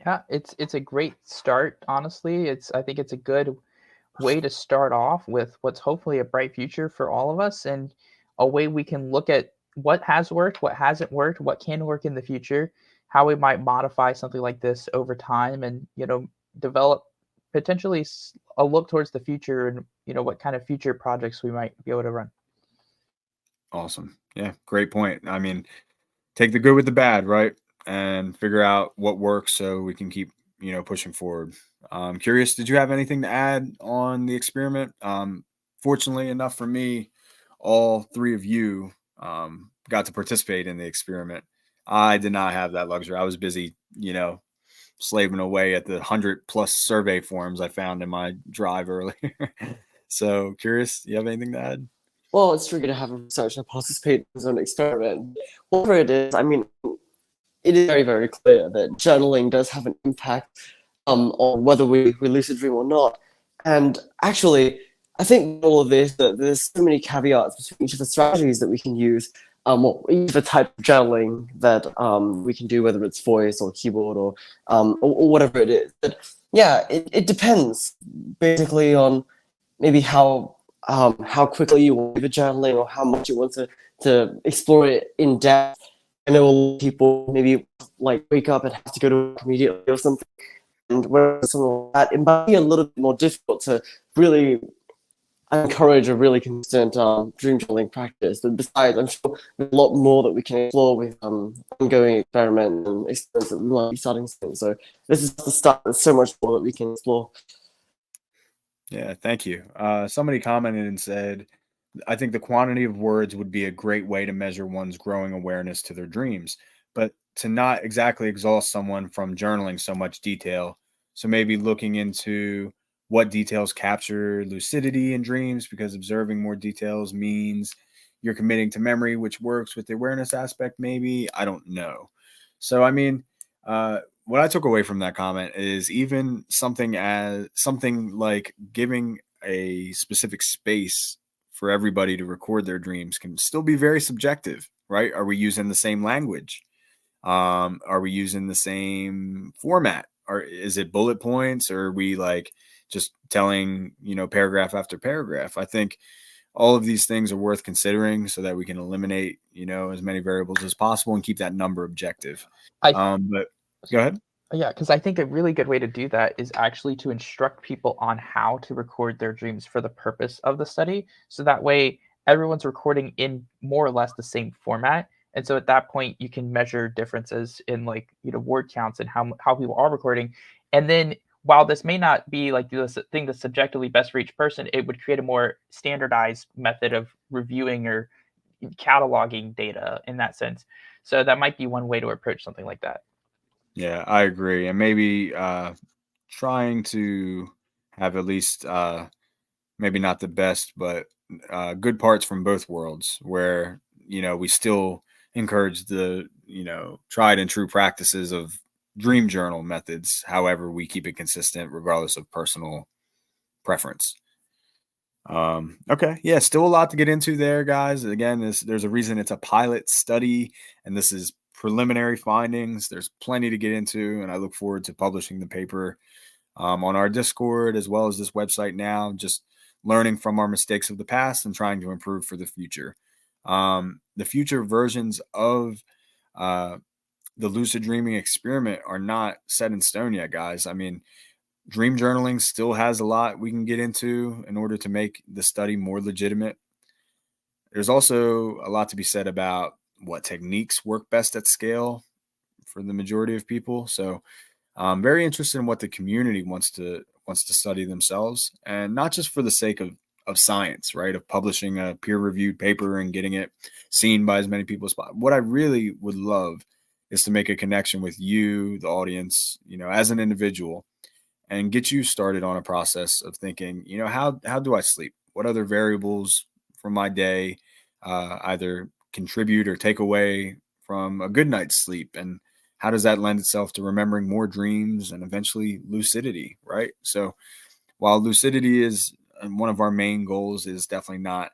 Yeah, it's a great start. Honestly, I think it's a good way to start off with what's hopefully a bright future for all of us, and a way we can look at what has worked, what hasn't worked, what can work in the future, how we might modify something like this over time, and develop potentially a look towards the future, and what kind of future projects we might be able to run. Awesome. Yeah, great point. I mean, take the good with the bad, right? And figure out what works so we can keep, pushing forward. Curious, did you have anything to add on the experiment? Fortunately enough for me, all three of you got to participate in the experiment. I did not have that luxury. I was busy, slaving away at the 100+ survey forms I found in my drive earlier. So curious, you have anything to add? Well, it's tricky to have a researcher participate in his own experiment. Whatever it is, I mean, it is very, very clear that journaling does have an impact on whether we lucid dream or not. And actually, I think all of this, that there's so many caveats between each of the strategies that we can use, or each of the type of journaling that we can do, whether it's voice or keyboard or whatever it is. But yeah, it depends basically on maybe how quickly you want to do the journaling or how much you want to explore it in depth. I know a lot of people maybe like wake up and have to go to work immediately or something, and whereas something like that, it might be a little bit more difficult to really I encourage a really consistent dream journaling practice. But besides, I'm sure there's a lot more that we can explore with ongoing experiments and experiments that we might be starting soon. So this is the start. There's so much more that we can explore. Yeah, thank you. Somebody commented and said, I think the quantity of words would be a great way to measure one's growing awareness to their dreams, but to not exactly exhaust someone from journaling so much detail. So maybe looking into what details capture lucidity in dreams, because observing more details means you're committing to memory, which works with the awareness aspect, maybe. I don't know. So, I mean, what I took away from that comment is even something like giving a specific space for everybody to record their dreams can still be very subjective, right? Are we using the same language? Are we using the same format? Or is it bullet points? Or are we like just telling, paragraph after paragraph? I think all of these things are worth considering so that we can eliminate, as many variables as possible and keep that number objective. I But go ahead. Yeah, because I think a really good way to do that is actually to instruct people on how to record their dreams for the purpose of the study. So that way, everyone's recording in more or less the same format. And so at that point, you can measure differences in word counts and how people are recording. And then while this may not be like the thing that's subjectively best for each person, it would create a more standardized method of reviewing or cataloging data in that sense. So that might be one way to approach something like that. Yeah, I agree. And maybe trying to have at least maybe not the best, but good parts from both worlds where, we still encourage the, tried and true practices of dream journal methods. However, we keep it consistent regardless of personal preference. Okay. Yeah. Still a lot to get into there, guys. Again, there's a reason it's a pilot study and this is preliminary findings. There's plenty to get into, and I look forward to publishing the paper on our Discord as well as this website now, just learning from our mistakes of the past and trying to improve for the future. The future versions of the lucid dreaming experiment are not set in stone yet, guys. I mean, dream journaling still has a lot we can get into in order to make the study more legitimate. There's also a lot to be said about what techniques work best at scale for the majority of people. So I'm very interested in what the community wants to study themselves, and not just for the sake of science, right? Of publishing a peer-reviewed paper and getting it seen by as many people as possible. What I really would love is to make a connection with you, the audience, as an individual, and get you started on a process of thinking, how do I sleep? What other variables from my day either contribute or take away from a good night's sleep? And how does that lend itself to remembering more dreams and eventually lucidity, right? So while lucidity is one of our main goals, is definitely not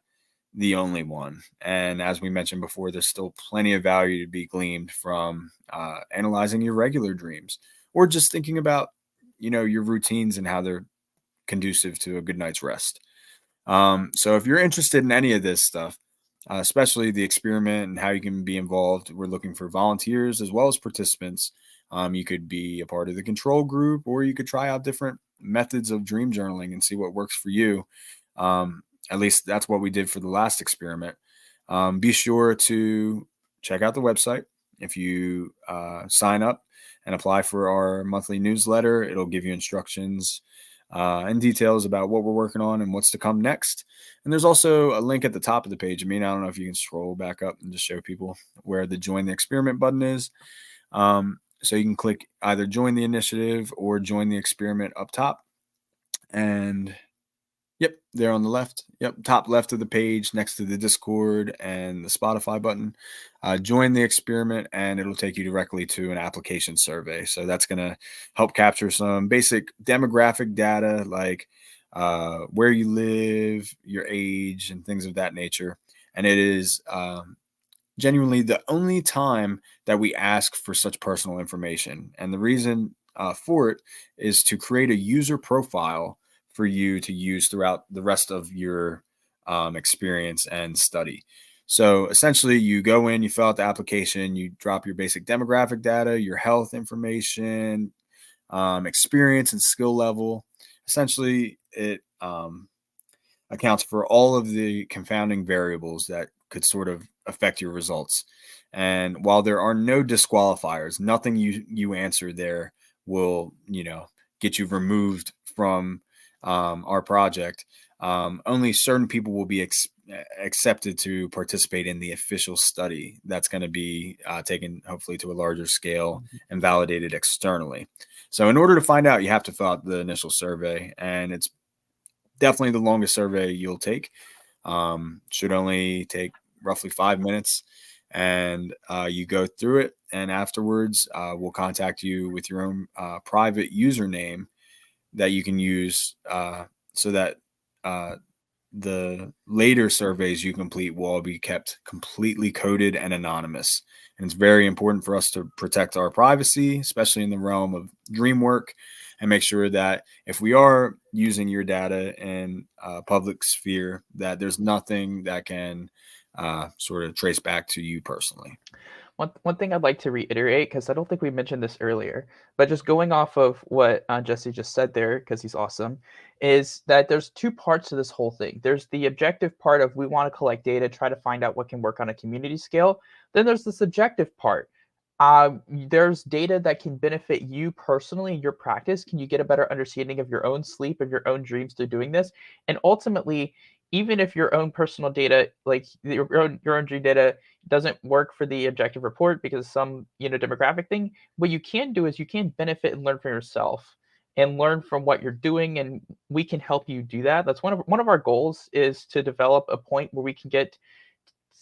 the only one. And as we mentioned before, there's still plenty of value to be gleaned from analyzing your regular dreams or just thinking about, your routines and how they're conducive to a good night's rest. So if you're interested in any of this stuff, especially the experiment and how you can be involved, we're looking for volunteers as well as participants. You could be a part of the control group, or you could try out different methods of dream journaling and see what works for you. At least that's what we did for the last experiment. Be sure to check out the website. If you sign up and apply for our monthly newsletter, it'll give you instructions and details about what we're working on and what's to come next. And there's also a link at the top of the page. I mean, I don't know if you can scroll back up and just show people where the join the experiment button is. So you can click either join the initiative or join the experiment up top. And yep, there on the left. Yep, top left of the page next to the Discord and the Spotify button. Join the experiment and it'll take you directly to an application survey. So that's going to help capture some basic demographic data like where you live, your age, and things of that nature. And it is genuinely the only time that we ask for such personal information. And the reason for it is to create a user profile for you to use throughout the rest of your experience and study. So essentially, you go in, you fill out the application, you drop your basic demographic data, your health information, experience and skill level. Essentially, it accounts for all of the confounding variables that could sort of affect your results. And while there are no disqualifiers, nothing you answer there will, get you removed from our project. Only certain people will be accepted to participate in the official study that's going to be taken hopefully to a larger scale and validated externally. So in order to find out, you have to fill out the initial survey, and it's definitely the longest survey you'll take. Should only take roughly 5 minutes, and you go through it, and afterwards we'll contact you with your own private username that you can use so that the later surveys you complete will all be kept completely coded and anonymous. And it's very important for us to protect our privacy, especially in the realm of dream work, and make sure that if we are using your data in public sphere, that there's nothing that can sort of trace back to you personally. One thing I'd like to reiterate, because I don't think we mentioned this earlier, but just going off of what Jesse just said there, because he's awesome, is that there's two parts to this whole thing. There's the objective part of we want to collect data, try to find out what can work on a community scale. Then there's the subjective part. There's data that can benefit you personally in your practice. Can you get a better understanding of your own sleep and your own dreams through doing this? And ultimately, even if your own personal data, like your own dream data, doesn't work for the objective report because some demographic thing, what you can do is you can benefit and learn from yourself and learn from what you're doing, and we can help you do that. That's one of our goals, is to develop a point where we can get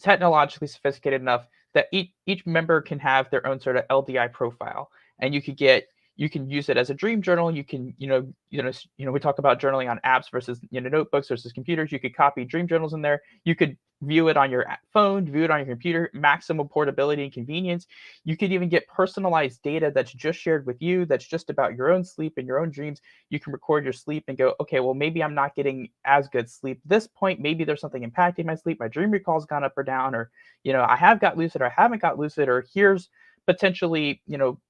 technologically sophisticated enough that each member can have their own sort of LDI profile, and you can use it as a dream journal. You can we talk about journaling on apps versus notebooks versus computers. You could copy dream journals in there. You could view it on your phone, view it on your computer, maximum portability and convenience. You could even get personalized data that's just shared with you, that's just about your own sleep and your own dreams. You can record your sleep and go, okay, well, maybe I'm not getting as good sleep at this point. Maybe there's something impacting my sleep. My dream recall's gone up or down, or, I have got lucid or I haven't got lucid, or here's potentially,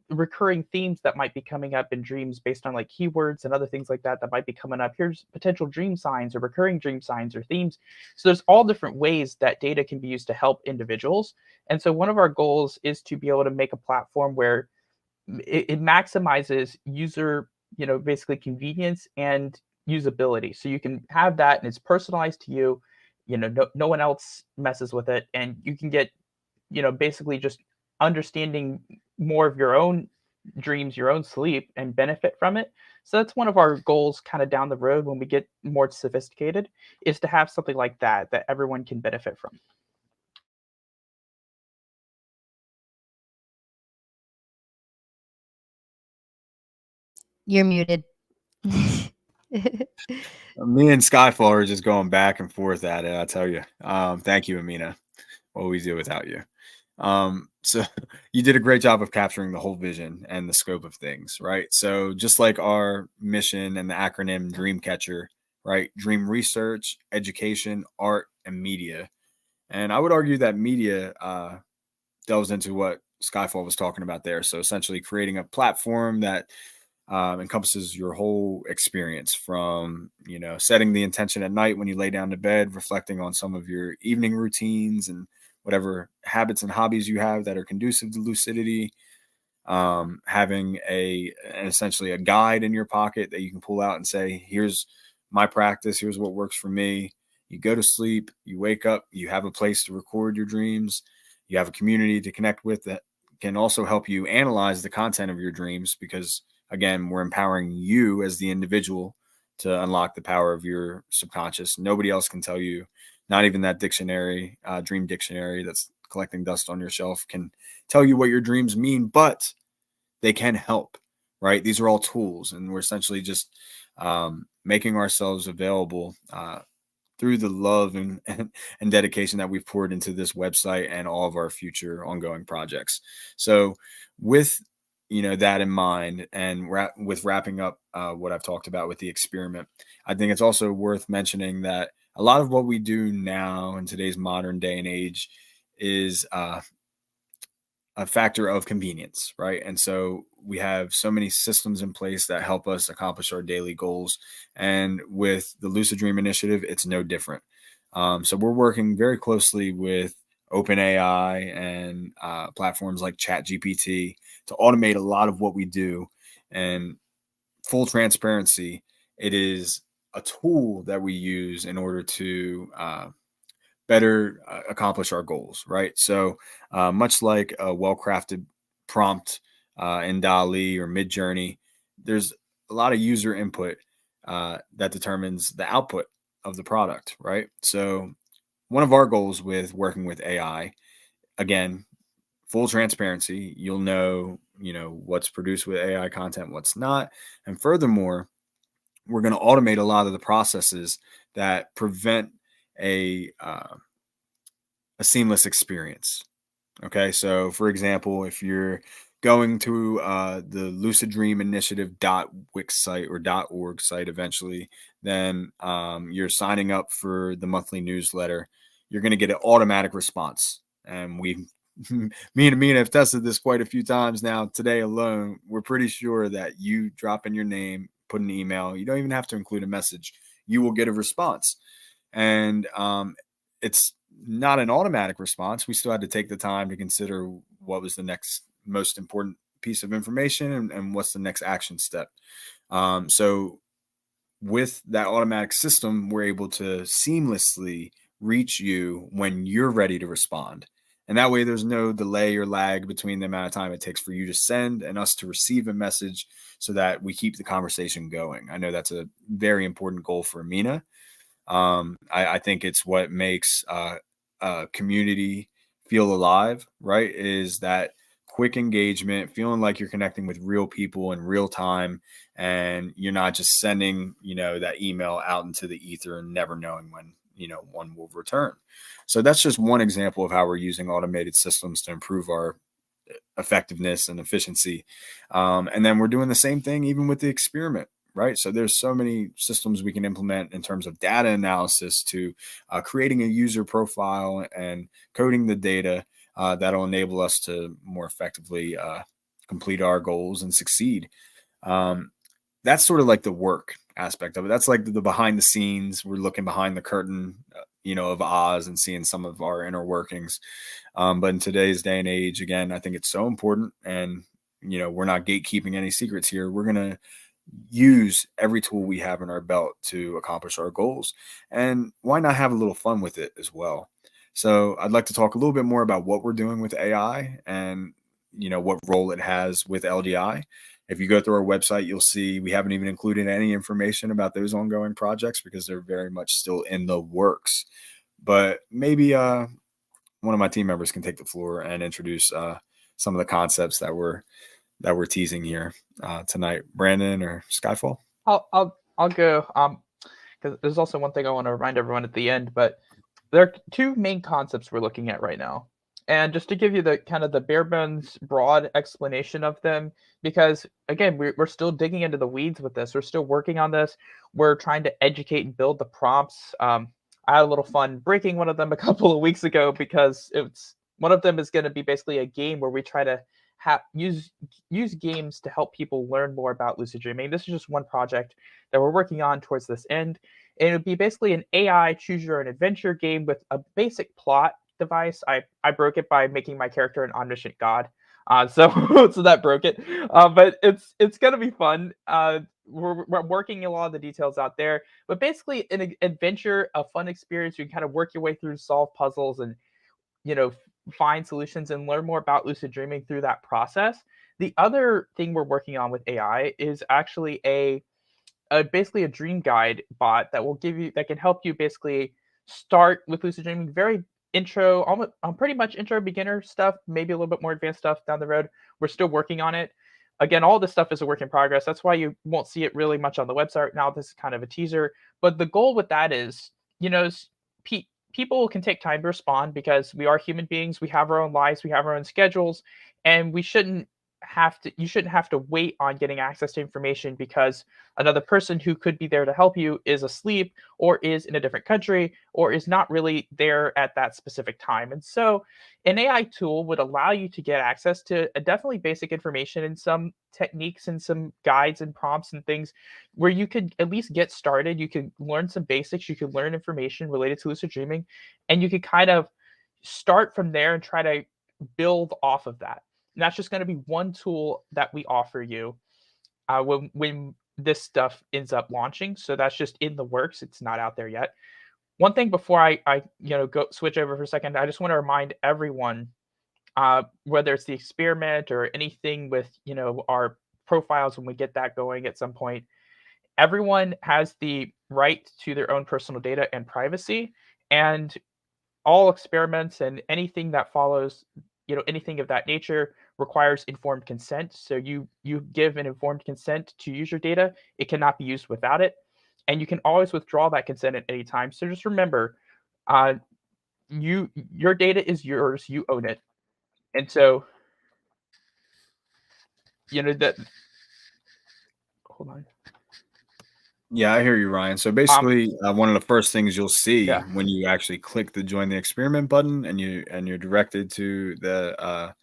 recurring themes that might be coming up in dreams based on like keywords and other things like that might be coming up. Here's potential dream signs or recurring dream signs or themes. So there's all different ways that data can be used to help individuals. And so one of our goals is to be able to make a platform where it maximizes user, basically convenience and usability. So you can have that and it's personalized to you. No one else messes with it, and you can get, basically just understanding more of your own dreams, your own sleep, and benefit from it. So that's one of our goals kind of down the road when we get more sophisticated, is to have something like that everyone can benefit from. You're muted. Me and Skyfall are just going back and forth at it, I tell you. Thank you, Amina. What we do without you. So you did a great job of capturing the whole vision and the scope of things, right? So just like our mission and the acronym Dreamcatcher, right? Dream research, education, art, and media. And I would argue that media delves into what Skyfall was talking about there. So essentially creating a platform that encompasses your whole experience, from setting the intention at night when you lay down to bed, reflecting on some of your evening routines and whatever habits and hobbies you have that are conducive to lucidity, having essentially a guide in your pocket that you can pull out and say, here's my practice, here's what works for me. You go to sleep, you wake up, you have a place to record your dreams, you have a community to connect with that can also help you analyze the content of your dreams, because again, we're empowering you as the individual to unlock the power of your subconscious. Nobody else can tell you, not even that dictionary, dream dictionary that's collecting dust on your shelf, can tell you what your dreams mean, but they can help, right? These are all tools, and we're essentially just making ourselves available through the love and dedication that we've poured into this website and all of our future ongoing projects. So with that in mind, and with wrapping up what I've talked about with the experiment, I think it's also worth mentioning that a lot of what we do now in today's modern day and age is a factor of convenience, right? And so we have so many systems in place that help us accomplish our daily goals. And with the Lucid Dream Initiative, it's no different. So we're working very closely with OpenAI and platforms like ChatGPT to automate a lot of what we do. And full transparency, it is a tool that we use in order to better accomplish our goals, right? So, much like a well-crafted prompt in DALL-E or Midjourney, there's a lot of user input that determines the output of the product, right? So, one of our goals with working with AI, again, full transparency, you'll know, what's produced with AI content, what's not, and furthermore, we're going to automate a lot of the processes that prevent a seamless experience. Okay, so for example, if you're going to the Lucid Dream Initiative .wix site or .org site eventually, then you're signing up for the monthly newsletter. You're going to get an automatic response, and me and Amina have tested this quite a few times now. Today alone, we're pretty sure that you drop in your name, put an email. You don't even have to include a message. You will get a response, and it's not an automatic response. We still had to take the time to consider what was the next most important piece of information and what's the next action step. So with that automatic system, we're able to seamlessly reach you when you're ready to respond. And that way there's no delay or lag between the amount of time it takes for you to send and us to receive a message, so that we keep the conversation going. I know that's a very important goal for Amina. I think it's what makes a community feel alive, right? Is that quick engagement, feeling like you're connecting with real people in real time, and you're not just sending, that email out into the ether and never knowing when, one will return. So that's just one example of how we're using automated systems to improve our effectiveness and efficiency. And then we're doing the same thing even with the experiment, right? So there's so many systems we can implement in terms of data analysis to creating a user profile and coding the data that'll enable us to more effectively complete our goals and succeed. That's sort of like the work aspect of it. That's like the behind the scenes. We're looking behind the curtain, of Oz and seeing some of our inner workings. But in today's day and age, again, I think it's so important. And, we're not gatekeeping any secrets here. We're going to use every tool we have in our belt to accomplish our goals. And why not have a little fun with it as well? So I'd like to talk a little bit more about what we're doing with AI and, what role it has with LDI. If you go through our website, you'll see we haven't even included any information about those ongoing projects because they're very much still in the works. But maybe one of my team members can take the floor and introduce some of the concepts that we're teasing here tonight. Brandon or Skyfall? I'll go. Because there's also one thing I want to remind everyone at the end, but there are two main concepts we're looking at right now. And just to give you the kind of the bare bones broad explanation of them, because again, we're still digging into the weeds with this. We're still working on this. We're trying to educate and build the prompts. I had a little fun breaking one of them a couple of weeks ago because one of them is going to be basically a game where we try to use games to help people learn more about lucid dreaming. This is just one project that we're working on towards this end. And it would be basically an AI choose your own adventure game with a basic plot device. I broke it by making my character an omniscient god. So that broke it. But it's gonna be fun. We're working a lot of the details out there. But basically an adventure, a fun experience. You can kind of work your way through, solve puzzles, and find solutions and learn more about lucid dreaming through that process. The other thing we're working on with AI is actually basically a dream guide bot that can help you basically start with lucid dreaming, very intro, almost pretty much intro beginner stuff, maybe a little bit more advanced stuff down the road. We're still working on it. Again, all this stuff is a work in progress. That's why you won't see it really much on the website right now. This is kind of a teaser, but the goal with that is, people can take time to respond because we are human beings. We have our own lives, we have our own schedules, and we shouldn't shouldn't have to wait on getting access to information because another person who could be there to help you is asleep or is in a different country or is not really there at that specific time. And so an AI tool would allow you to get access to a definitely basic information and some techniques and some guides and prompts and things where you could at least get started. You could learn some basics, you could learn information related to lucid dreaming, and you could kind of start from there and try to build off of that. And that's just going to be one tool that we offer you when this stuff ends up launching. So that's just in the works. It's not out there yet. One thing before I go switch over for a second, I just want to remind everyone, whether it's the experiment or anything with our profiles when we get that going at some point, everyone has the right to their own personal data and privacy, and all experiments and anything that follows, anything of that nature requires informed consent. So you give an informed consent to use your data. It cannot be used without it, and you can always withdraw that consent at any time. So just remember, uh, your data is yours. You own it, and so that. Hold on. Yeah, I hear you, Ryan. So basically, one of the first things you'll see Yeah. when you actually click the join the experiment button and you're directed to the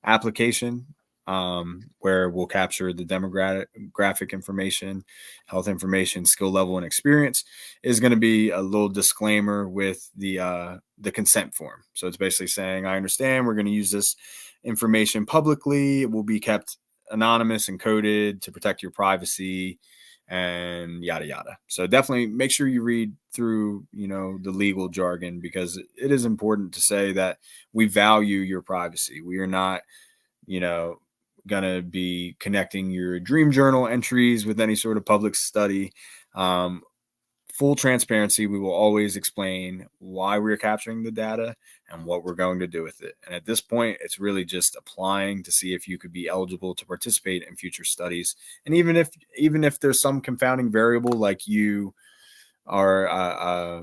application, where we'll capture the demographic information, health information, skill level, and experience, is going to be a little disclaimer with the consent form. So it's basically saying, I understand we're going to use this information publicly. It will be kept anonymous and coded to protect your privacy, and yada yada. So definitely make sure you read through the legal jargon, because it is important to say that we value your privacy. We are not gonna be connecting your dream journal entries with any sort of public study. Full transparency, we will always explain why we're capturing the data and what we're going to do with it. And at this point, it's really just applying to see if you could be eligible to participate in future studies. And even if there's some confounding variable, like you are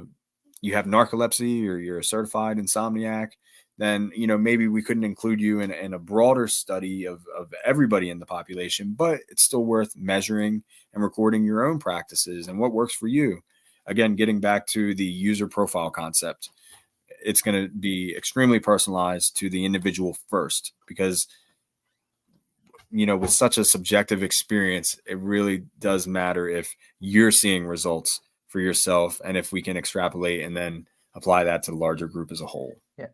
you have narcolepsy or you're a certified insomniac, then maybe we couldn't include you in a broader study of everybody in the population. But it's still worth measuring and recording your own practices and what works for you. Again, getting back to the user profile concept, it's going to be extremely personalized to the individual first, because with such a subjective experience, it really does matter if you're seeing results for yourself, and if we can extrapolate and then apply that to the larger group as a whole. Yeah.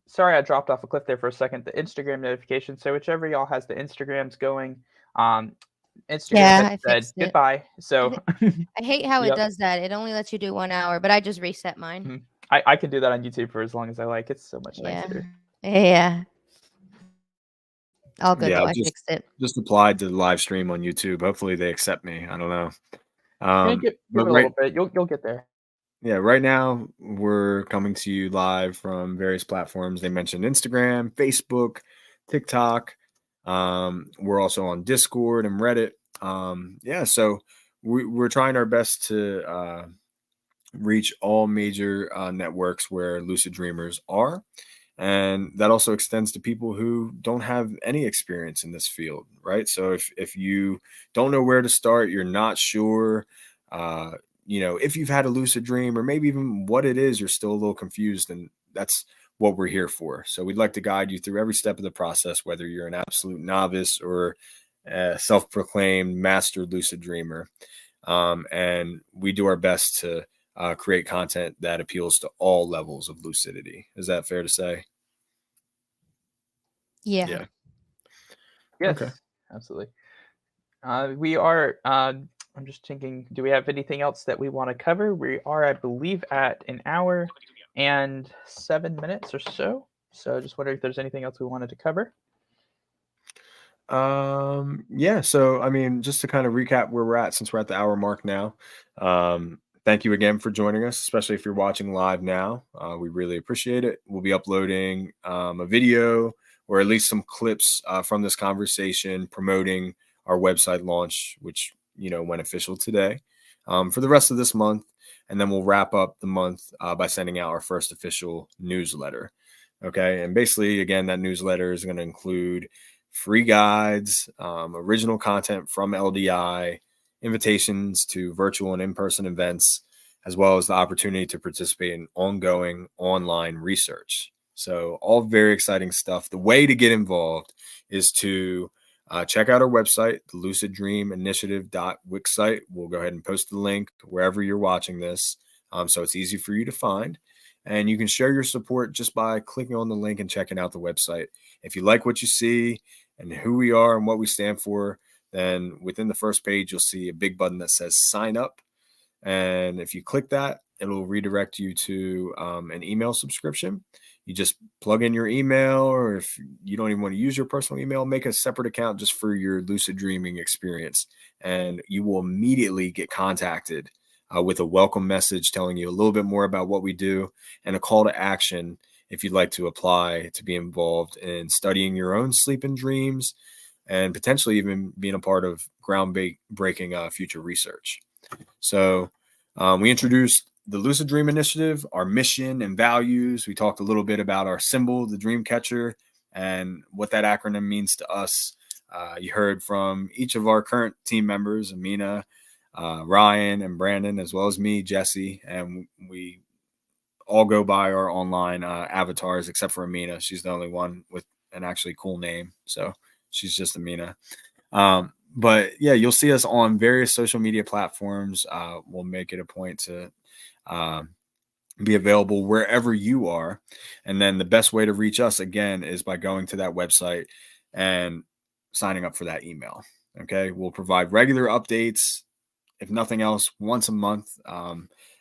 Sorry, I dropped off a cliff there for a second. The Instagram notification. So whichever y'all has the Instagrams going, Instagram has said goodbye. So I hate how Yep. it does that. It only lets you do 1 hour, but I just reset mine. I can do that on YouTube for as long as I like. It's so much Yeah. nicer. Yeah. All good Yeah, though. I fixed it. Just applied to the live stream on YouTube. Hopefully they accept me. I don't know. Give it a little bit. You'll get there. Yeah, right now we're coming to you live from various platforms. They mentioned Instagram, Facebook, TikTok. We're also on Discord and Reddit. So we're trying our best to reach all major networks where lucid dreamers are. And that also extends to people who don't have any experience in this field, right? So if you don't know where to start, you're not sure, if you've had a lucid dream or maybe even what it is, you're still a little confused, and that's what we're here for. So we'd like to guide you through every step of the process, whether you're an absolute novice or a self-proclaimed master lucid dreamer. And we do our best to create content that appeals to all levels of lucidity. Is that fair to say? Yeah. Yes, Okay. absolutely. We are. I'm just thinking, do we have anything else that we want to cover? We are, I believe, at 1 hour and 7 minutes or so. So just wondering if there's anything else we wanted to cover. So I mean, just to kind of recap where we're at, since we're at the hour mark now, thank you again for joining us, especially if you're watching live now. We really appreciate it. We'll be uploading a video, or at least some clips from this conversation, promoting our website launch, which went official today, for the rest of this month. And then we'll wrap up the month by sending out our first official newsletter. Okay. And basically, again, that newsletter is going to include free guides, original content from LDI, invitations to virtual and in-person events, as well as the opportunity to participate in ongoing online research. So all very exciting stuff. The way to get involved is to check out our website, the Lucid Dream Initiative.wix site. We'll go ahead and post the link wherever you're watching this, so it's easy for you to find. And you can share your support just by clicking on the link and checking out the website. If you like what you see and who we are and what we stand for, then within the first page, you'll see a big button that says sign up. And if you click that, it'll redirect you to an email subscription. You just plug in your email, or if you don't even want to use your personal email, make a separate account just for your lucid dreaming experience. And you will immediately get contacted with a welcome message telling you a little bit more about what we do and a call to action if you'd like to apply to be involved in studying your own sleep and dreams and potentially even being a part of groundbreaking future research. So we introduced the Lucid Dream Initiative, our mission and values. We talked a little bit about our symbol, the dream catcher, and what that acronym means to us. You heard from each of our current team members, Amina, Ryan, and Brandon, as well as me, Jesse, and we all go by our online avatars, except for Amina. She's the only one with an actually cool name, so she's just Amina. But yeah, you'll see us on various social media platforms. We'll make it a point to be available wherever you are. And then the best way to reach us, again, is by going to that website and signing up for that email. Okay. We'll provide regular updates. If nothing else, once a month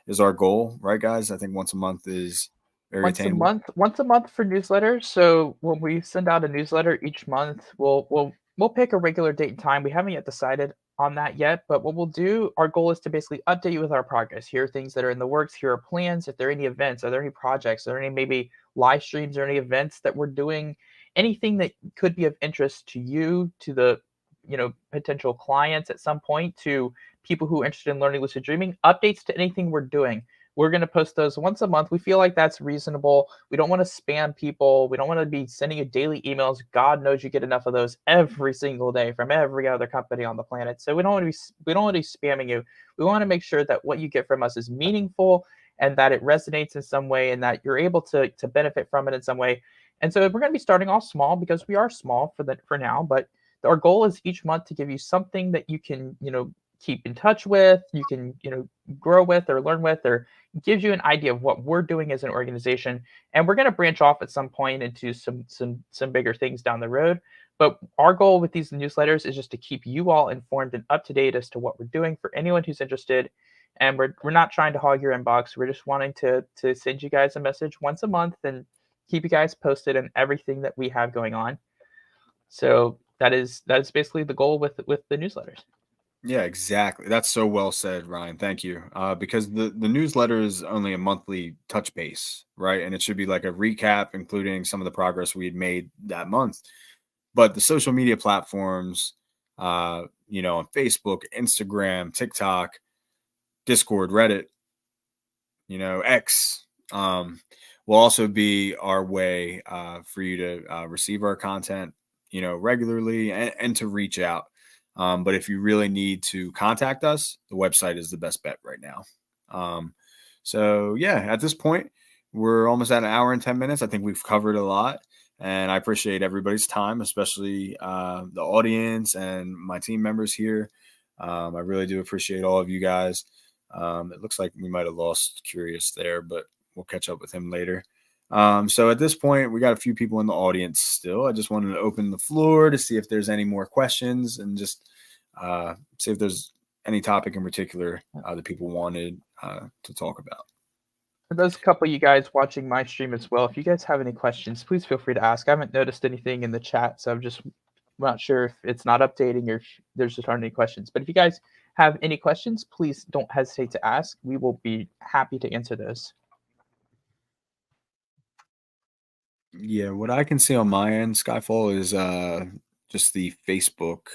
is our goal, right, guys? I think once a month is very attainable. Once a month for newsletters. So when we send out a newsletter each month, we'll pick a regular date and time. We haven't yet decided on that yet, but what we'll do, our goal is to basically update you with our progress. Here are things that are in the works. Here are plans. If there are any events, are there any projects, are there any maybe live streams or any events that we're doing, anything that could be of interest to you, to the potential clients at some point, to people who are interested in learning lucid dreaming, updates to anything we're doing. We're going to post those once a month. We feel like that's reasonable. We don't want to spam people. We don't want to be sending you daily emails. God knows you get enough of those every single day from every other company on the planet. So we don't want to be spamming you. We want to make sure that what you get from us is meaningful and that it resonates in some way and that you're able to benefit from it in some way. And so we're going to be starting off small because we are small for now, but our goal is each month to give you something that you can, keep in touch with, you can, grow with or learn with, or gives you an idea of what we're doing as an organization. And we're going to branch off at some point into some bigger things down the road. But our goal with these newsletters is just to keep you all informed and up to date as to what we're doing for anyone who's interested. And we're not trying to hog your inbox. We're just wanting to send you guys a message once a month and keep you guys posted on everything that we have going on. So that is basically the goal with the newsletters. Yeah, exactly. That's so well said, Ryan. Thank you. Because the newsletter is only a monthly touch base, right? And it should be like a recap, including some of the progress we had made that month. But the social media platforms, on Facebook, Instagram, TikTok, Discord, Reddit, X, will also be our way for you to receive our content, regularly and to reach out. But if you really need to contact us, the website is the best bet right now. So yeah, at this point, we're almost at an hour and 10 minutes. I think we've covered a lot, and I appreciate everybody's time, especially the audience and my team members here. I really do appreciate all of you guys. It looks like we might have lost Curious there, but we'll catch up with him later. So at this point, we got a few people in the audience still. I just wanted to open the floor to see if there's any more questions and just see if there's any topic in particular that people wanted to talk about. For those couple of you guys watching my stream as well, if you guys have any questions, please feel free to ask. I haven't noticed anything in the chat, so I'm just not sure if it's not updating or if there's just aren't any questions. But if you guys have any questions, please don't hesitate to ask. We will be happy to answer those. Yeah, what I can see on my end, Skyfall, is just the Facebook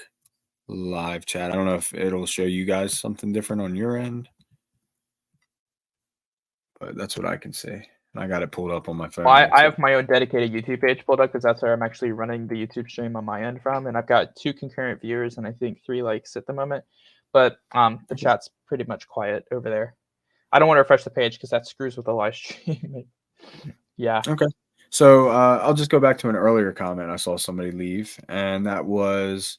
live chat. I don't know if it'll show you guys something different on your end, but that's what I can see. I got it pulled up on my phone. Well, Here I too. have my own dedicated YouTube page pulled up because that's where I'm actually running the YouTube stream on my end from, and I've got 2 concurrent viewers and I think 3 likes at the moment. But the chat's pretty much quiet over there. I don't want to refresh the page because that screws with the live stream. Yeah. Okay. So I'll just go back to an earlier comment I saw somebody leave, and that was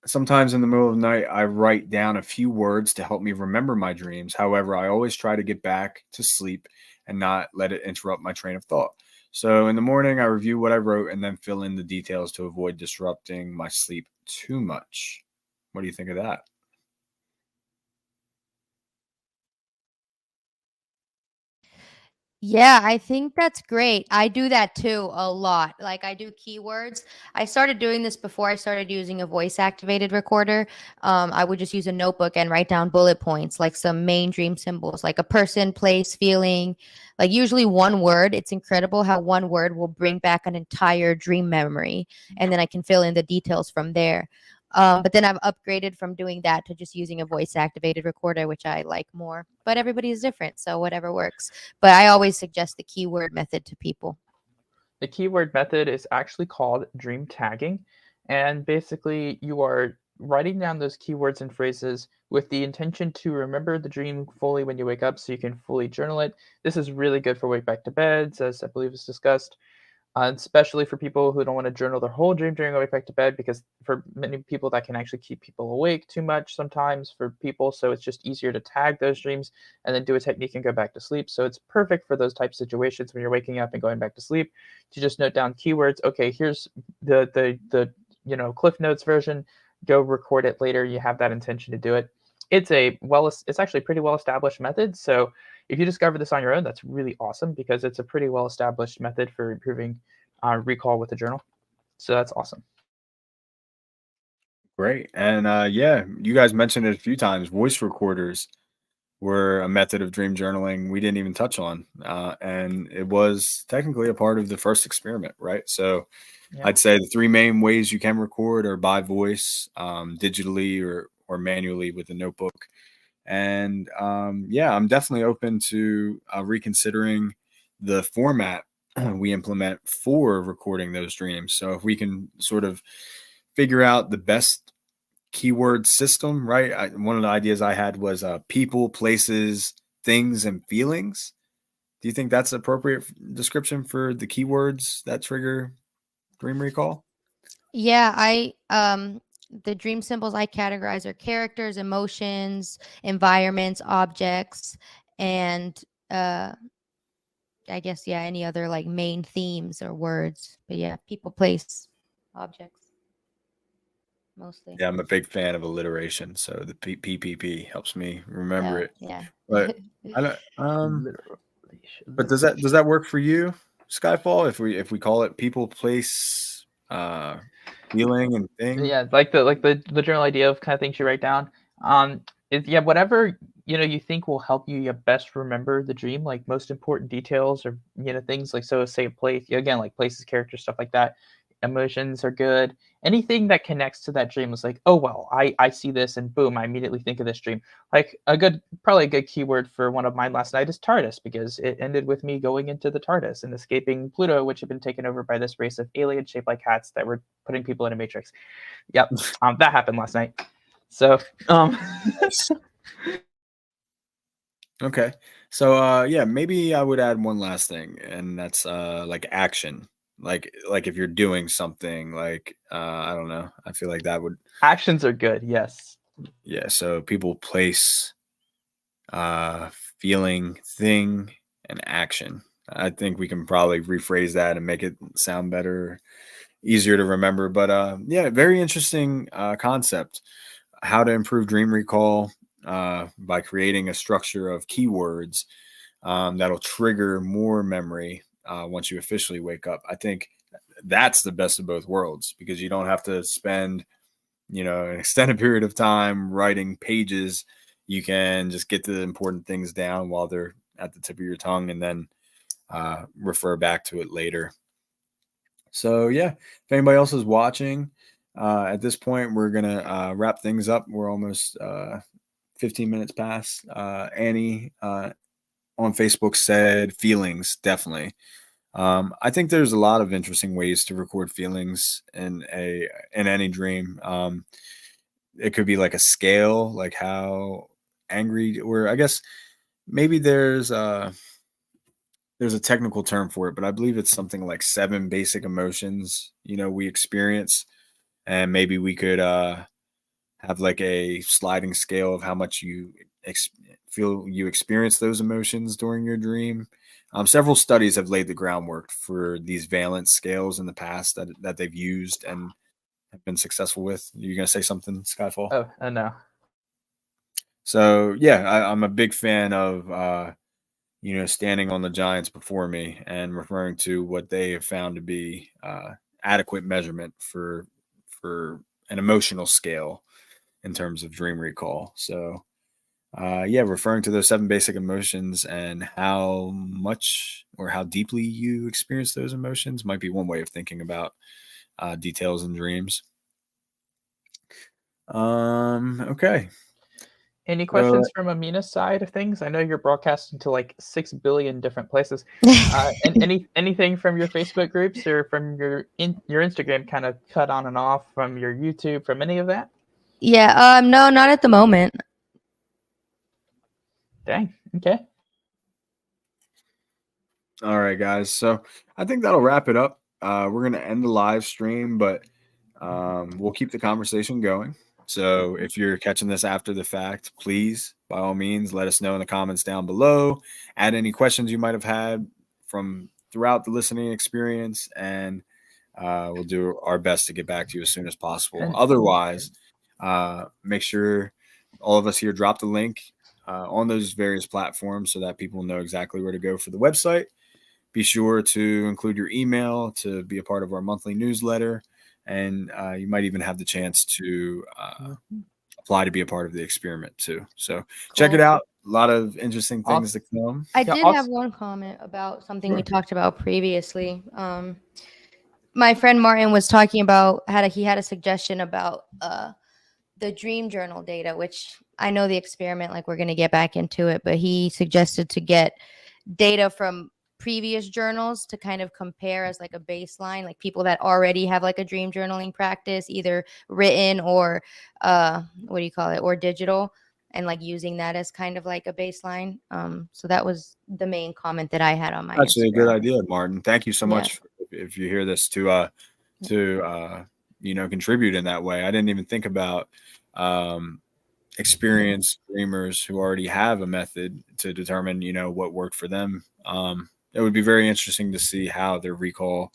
sometimes in the middle of the night, I write down a few words to help me remember my dreams. However, I always try to get back to sleep and not let it interrupt my train of thought. So in the morning, I review what I wrote and then fill in the details to avoid disrupting my sleep too much. What do you think of that? Yeah, I think that's great. I do that too a lot. Like I do keywords. I started doing this before I started using a voice activated recorder. I would just use a notebook and write down bullet points, like some main dream symbols, like a person, place, feeling, like usually one word. It's incredible how one word will bring back an entire dream memory. And then I can fill in the details from there. But then I've upgraded from doing that to just using a voice activated recorder, which I like more. But everybody is different, so whatever works. But I always suggest the keyword method to people. The keyword method is actually called dream tagging. And basically, you are writing down those keywords and phrases with the intention to remember the dream fully when you wake up so you can fully journal it. This is really good for wake back to beds, as I believe is discussed. Especially for people who don't want to journal their whole dream during a way back to bed, because for many people that can actually keep people awake too much sometimes for people. So it's just easier to tag those dreams and then do a technique and go back to sleep. So it's perfect for those types of situations when you're waking up and going back to sleep to just note down keywords. Okay, here's the Cliff Notes version. Go record it later. You have that intention to do it. It's actually a pretty well established method. So if you discover this on your own, that's really awesome because it's a pretty well established method for improving recall with the journal. So that's awesome. Great. And yeah, you guys mentioned it a few times. Voice recorders were a method of dream journaling we didn't even touch on. And it was technically a part of the first experiment, right? So Yeah. I'd say the 3 main ways you can record are by voice, digitally, or manually with a notebook. And yeah, I'm definitely open to reconsidering the format we implement for recording those dreams. So if we can sort of figure out the best keyword system, right? One of the ideas I had was people, places, things, and feelings. Do you think that's appropriate description for the keywords that trigger dream recall? Yeah, I the dream symbols I categorize are characters, emotions, environments, objects, and I guess yeah, any other like main themes or words. But yeah, people, place, objects mostly. Yeah, I'm a big fan of alliteration, so the PPP helps me remember Oh, it. yeah. But I don't. But does Alliteration. that work for you, Skyfall? If we call it people, place, feeling, and thing. Yeah, like the general idea of kind of things you write down. Is yeah, whatever you think will help you best remember the dream, like most important details or things like so say place again like places, characters, stuff like that. Emotions are good. Anything that connects to that dream is like, oh well, I see this and boom, I immediately think of this dream. Like probably a good keyword for one of mine last night is TARDIS because it ended with me going into the TARDIS and escaping Pluto, which had been taken over by this race of alien shaped like hats that were putting people in a matrix. Yep, that happened last night. So, Nice. Okay. So yeah, maybe I would add one last thing, and that's like action. Like if you're doing something, like I don't know. I feel like that would, actions are good. Yes. yeah, so people, place, uh feeling, thing, and action. I think we can probably rephrase that and make it sound better, easier to remember. But yeah, very interesting concept. How to improve dream recall by creating a structure of keywords that'll trigger more memory once you officially wake up. I think that's the best of both worlds because you don't have to spend, an extended period of time writing pages. You can just get the important things down while they're at the tip of your tongue and then refer back to it later. So yeah, if anybody else is watching, at this point, we're gonna wrap things up. We're almost 15 minutes past. Annie, on Facebook said feelings, definitely. I think there's a lot of interesting ways to record feelings in any dream. It could be like a scale, like how angry, or I guess maybe there's a technical term for it, but I believe it's something like 7 basic emotions, we experience, and maybe we could have like a sliding scale of how much you feel you experience those emotions during your dream. Several studies have laid the groundwork for these valence scales in the past that they've used and have been successful with. You're going to say something, Skyfall? Oh, no. So yeah, I'm a big fan of standing on the giants before me and referring to what they have found to be adequate measurement for an emotional scale in terms of dream recall. So yeah, referring to those 7 basic emotions and how much or how deeply you experience those emotions might be one way of thinking about details in dreams. Okay. Any questions from Amina's side of things? I know you're broadcasting to like 6 billion different places. And anything from your Facebook groups or from your Instagram kind of cut on and off, from your YouTube, from any of that? Yeah, no, not at the moment. Dang. Okay. All right, guys. So I think that'll wrap it up. We're going to end the live stream, but we'll keep the conversation going. So if you're catching this after the fact, please, by all means, let us know in the comments down below. Add any questions you might have had from throughout the listening experience, and we'll do our best to get back to you as soon as possible. And- Otherwise, make sure all of us here drop the link on those various platforms so that people know exactly where to go for the website. Be sure to include your email to be a part of our monthly newsletter, and you might even have the chance to apply to be a part of the experiment too. So check it out. A lot of interesting things to come. I Yeah, did have one comment about something we talked about previously. My friend Martin was talking about he had a suggestion about the dream journal data, which I know the experiment, like we're going to get back into it, but he suggested to get data from previous journals to kind of compare as like a baseline, like people that already have like a dream journaling practice, either written or what do you call it, or digital, and like using that as kind of like a baseline. So that was the main comment that I had on my Actually, Instagram. a good idea, Martin. Thank you so Yeah. much if you hear this to contribute in that way. I didn't even think about experienced dreamers who already have a method to determine what worked for them. It would be very interesting to see how their recall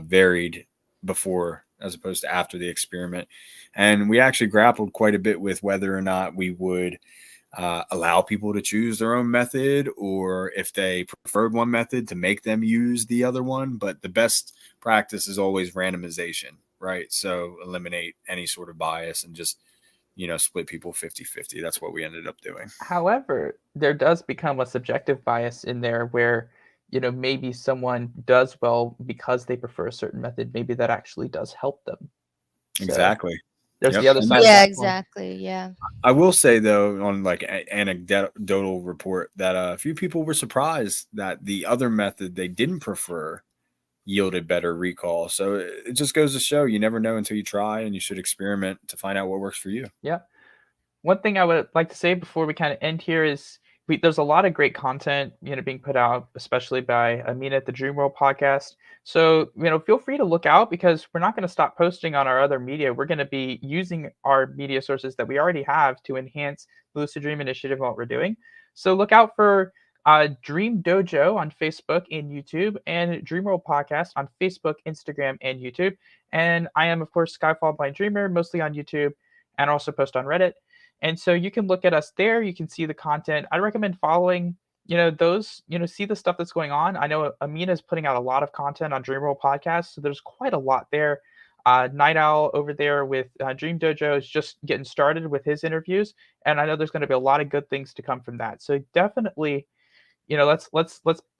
varied before as opposed to after the experiment. And we actually grappled quite a bit with whether or not we would allow people to choose their own method, or if they preferred one method to make them use the other one. But the best practice is always randomization, right? So eliminate any sort of bias and just split people 50-50. That's what we ended up doing. However, there does become a subjective bias in there where, maybe someone does well because they prefer a certain method. Maybe that actually does help them. So Exactly. there's Yep. the other And side of Yeah, that coin. exactly. Yeah. I will say though, on like anecdotal report, that a few people were surprised that the other method they didn't prefer yielded better recall. So it just goes to show you never know until you try, and you should experiment to find out what works for you. Yeah. One thing I would like to say before we kind of end here is there's a lot of great content, being put out, especially by Amina at the Dream World podcast. So, feel free to look out, because we're not going to stop posting on our other media. We're going to be using our media sources that we already have to enhance the Lucid Dream Initiative and what we're doing. So look out for Dream Dojo on Facebook and YouTube, and Dream World Podcast on Facebook, Instagram, and YouTube. And I am, of course, Skyfall Blind Dreamer, mostly on YouTube, and also post on Reddit. And so you can look at us there. You can see the content. I recommend following, those, see the stuff that's going on. I know Amina is putting out a lot of content on Dreamworld Podcast, so there's quite a lot there. Night Owl over there with Dream Dojo is just getting started with his interviews, and I know there's going to be a lot of good things to come from that. So definitely, let's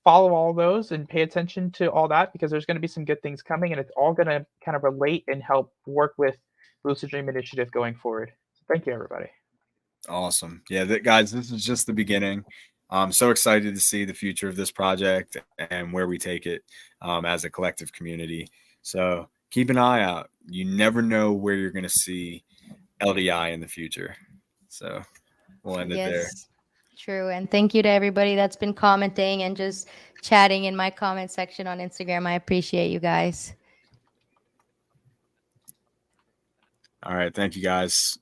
follow all those and pay attention to all that, because there's going to be some good things coming, and it's all going to kind of relate and help work with the Lucid Dream Initiative going forward. So thank you, everybody. Awesome. Yeah, guys, this is just the beginning. I'm so excited to see the future of this project and where we take it as a collective community. So keep an eye out. You never know where you're going to see LDI in the future. So we'll end it there. Yes, true. And thank you to everybody that's been commenting and just chatting in my comment section on Instagram. I appreciate you guys. All right. Thank you, guys.